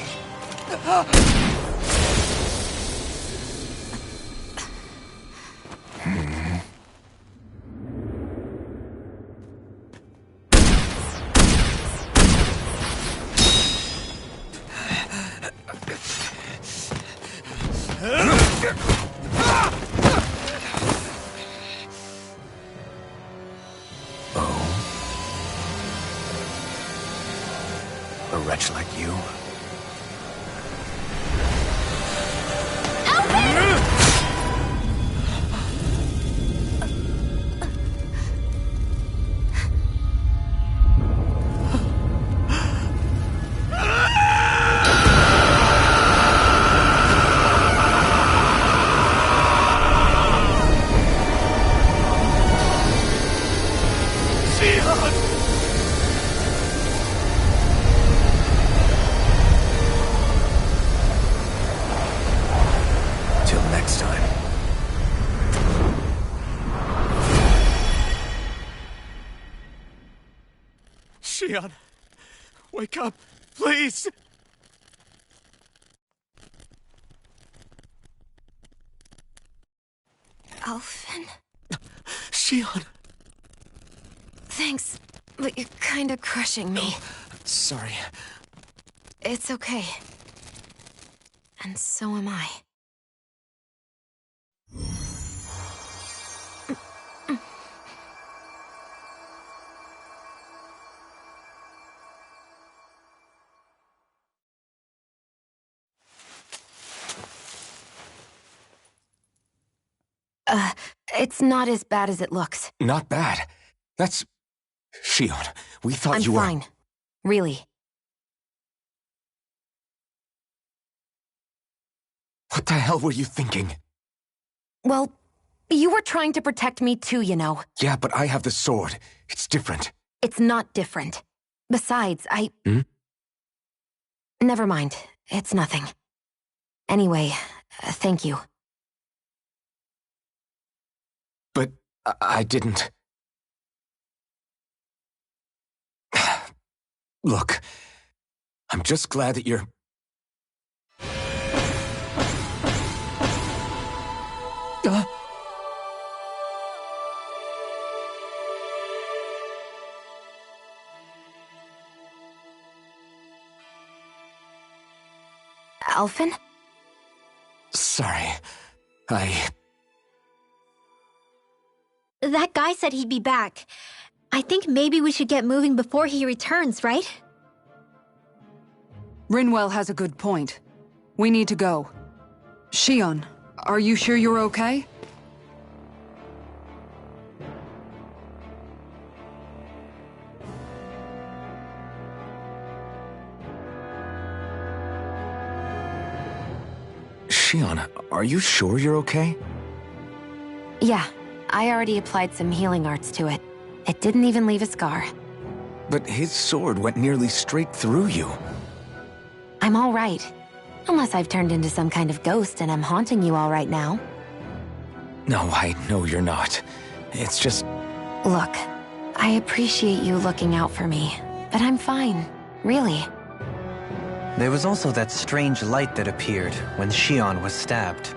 H: A wretch like you? Till next time.
D: Shion, wake up, please!
C: Alphen?
D: Shion!
C: Thanks, but you're kinda crushing me.
D: Sorry.
C: It's okay. And so am I. It's not as bad as it looks.
H: Not bad. That's... Shion, we thought
C: I'm
H: you were...
C: fine. Really.
H: What the hell were you thinking?
C: Well, you were trying to protect me too, you know.
H: Yeah, but I have the sword. It's different.
C: It's not different. Besides,
H: Hmm?
C: Never mind. It's nothing. Anyway, thank you.
H: But I didn't... Look, I'm just glad that you're...
C: Alphen?
H: Sorry.
B: That guy said he'd be back. I think maybe we should get moving before he returns, right?
F: Rinwell has a good point. We need to go. Shion, are you sure you're okay?
H: Shion, are you sure you're okay?
C: Yeah, I already applied some healing arts to it. It didn't even leave a scar.
H: But his sword went nearly straight through you.
C: I'm all right. Unless I've turned into some kind of ghost and I'm haunting you all right now.
H: No, I know you're not. It's just...
C: Look, I appreciate you looking out for me, but I'm fine, really.
G: There was also that strange light that appeared when Shion was stabbed.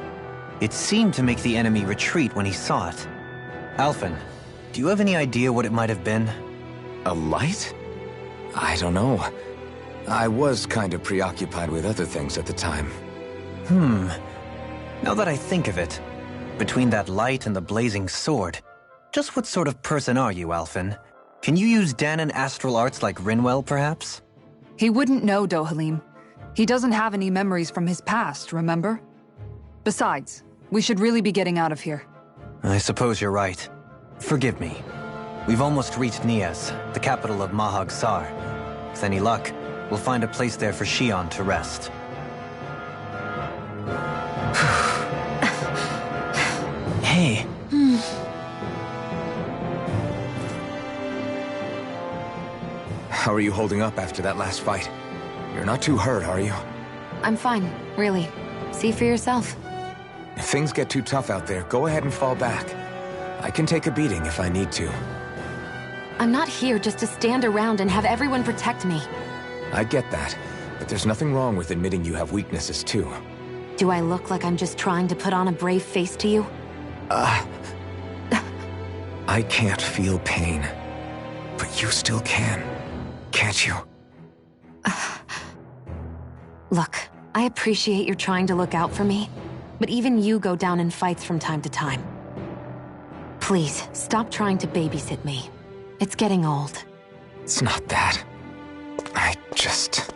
G: It seemed to make the enemy retreat when he saw it. Alphen, do you have any idea what it might have been?
H: A light? I don't know. I was kind of preoccupied with other things at the time.
G: Now that I think of it, between that light and the blazing sword, just what sort of person are you, Alphen? Can you use Danon astral arts like Rinwell, perhaps?
F: He wouldn't know, Dohalim. He doesn't have any memories from his past, remember? Besides, we should really be getting out of here.
G: I suppose you're right. Forgive me. We've almost reached Nias, the capital of Mahag Sar. With any luck, we'll find a place there for Shion to rest. Hey.
H: How are you holding up after that last fight? You're not too hurt, are you?
C: I'm fine, really. See for yourself.
H: If things get too tough out there, go ahead and fall back. I can take a beating if I need to.
C: I'm not here just to stand around and have everyone protect me.
H: I get that. But there's nothing wrong with admitting you have weaknesses, too.
C: Do I look like I'm just trying to put on a brave face to you?
H: I can't feel pain. But you still can. Can't you?
C: Look, I appreciate you're trying to look out for me, but even you go down in fights from time to time. Please, stop trying to babysit me. It's getting old.
H: It's not that. I just...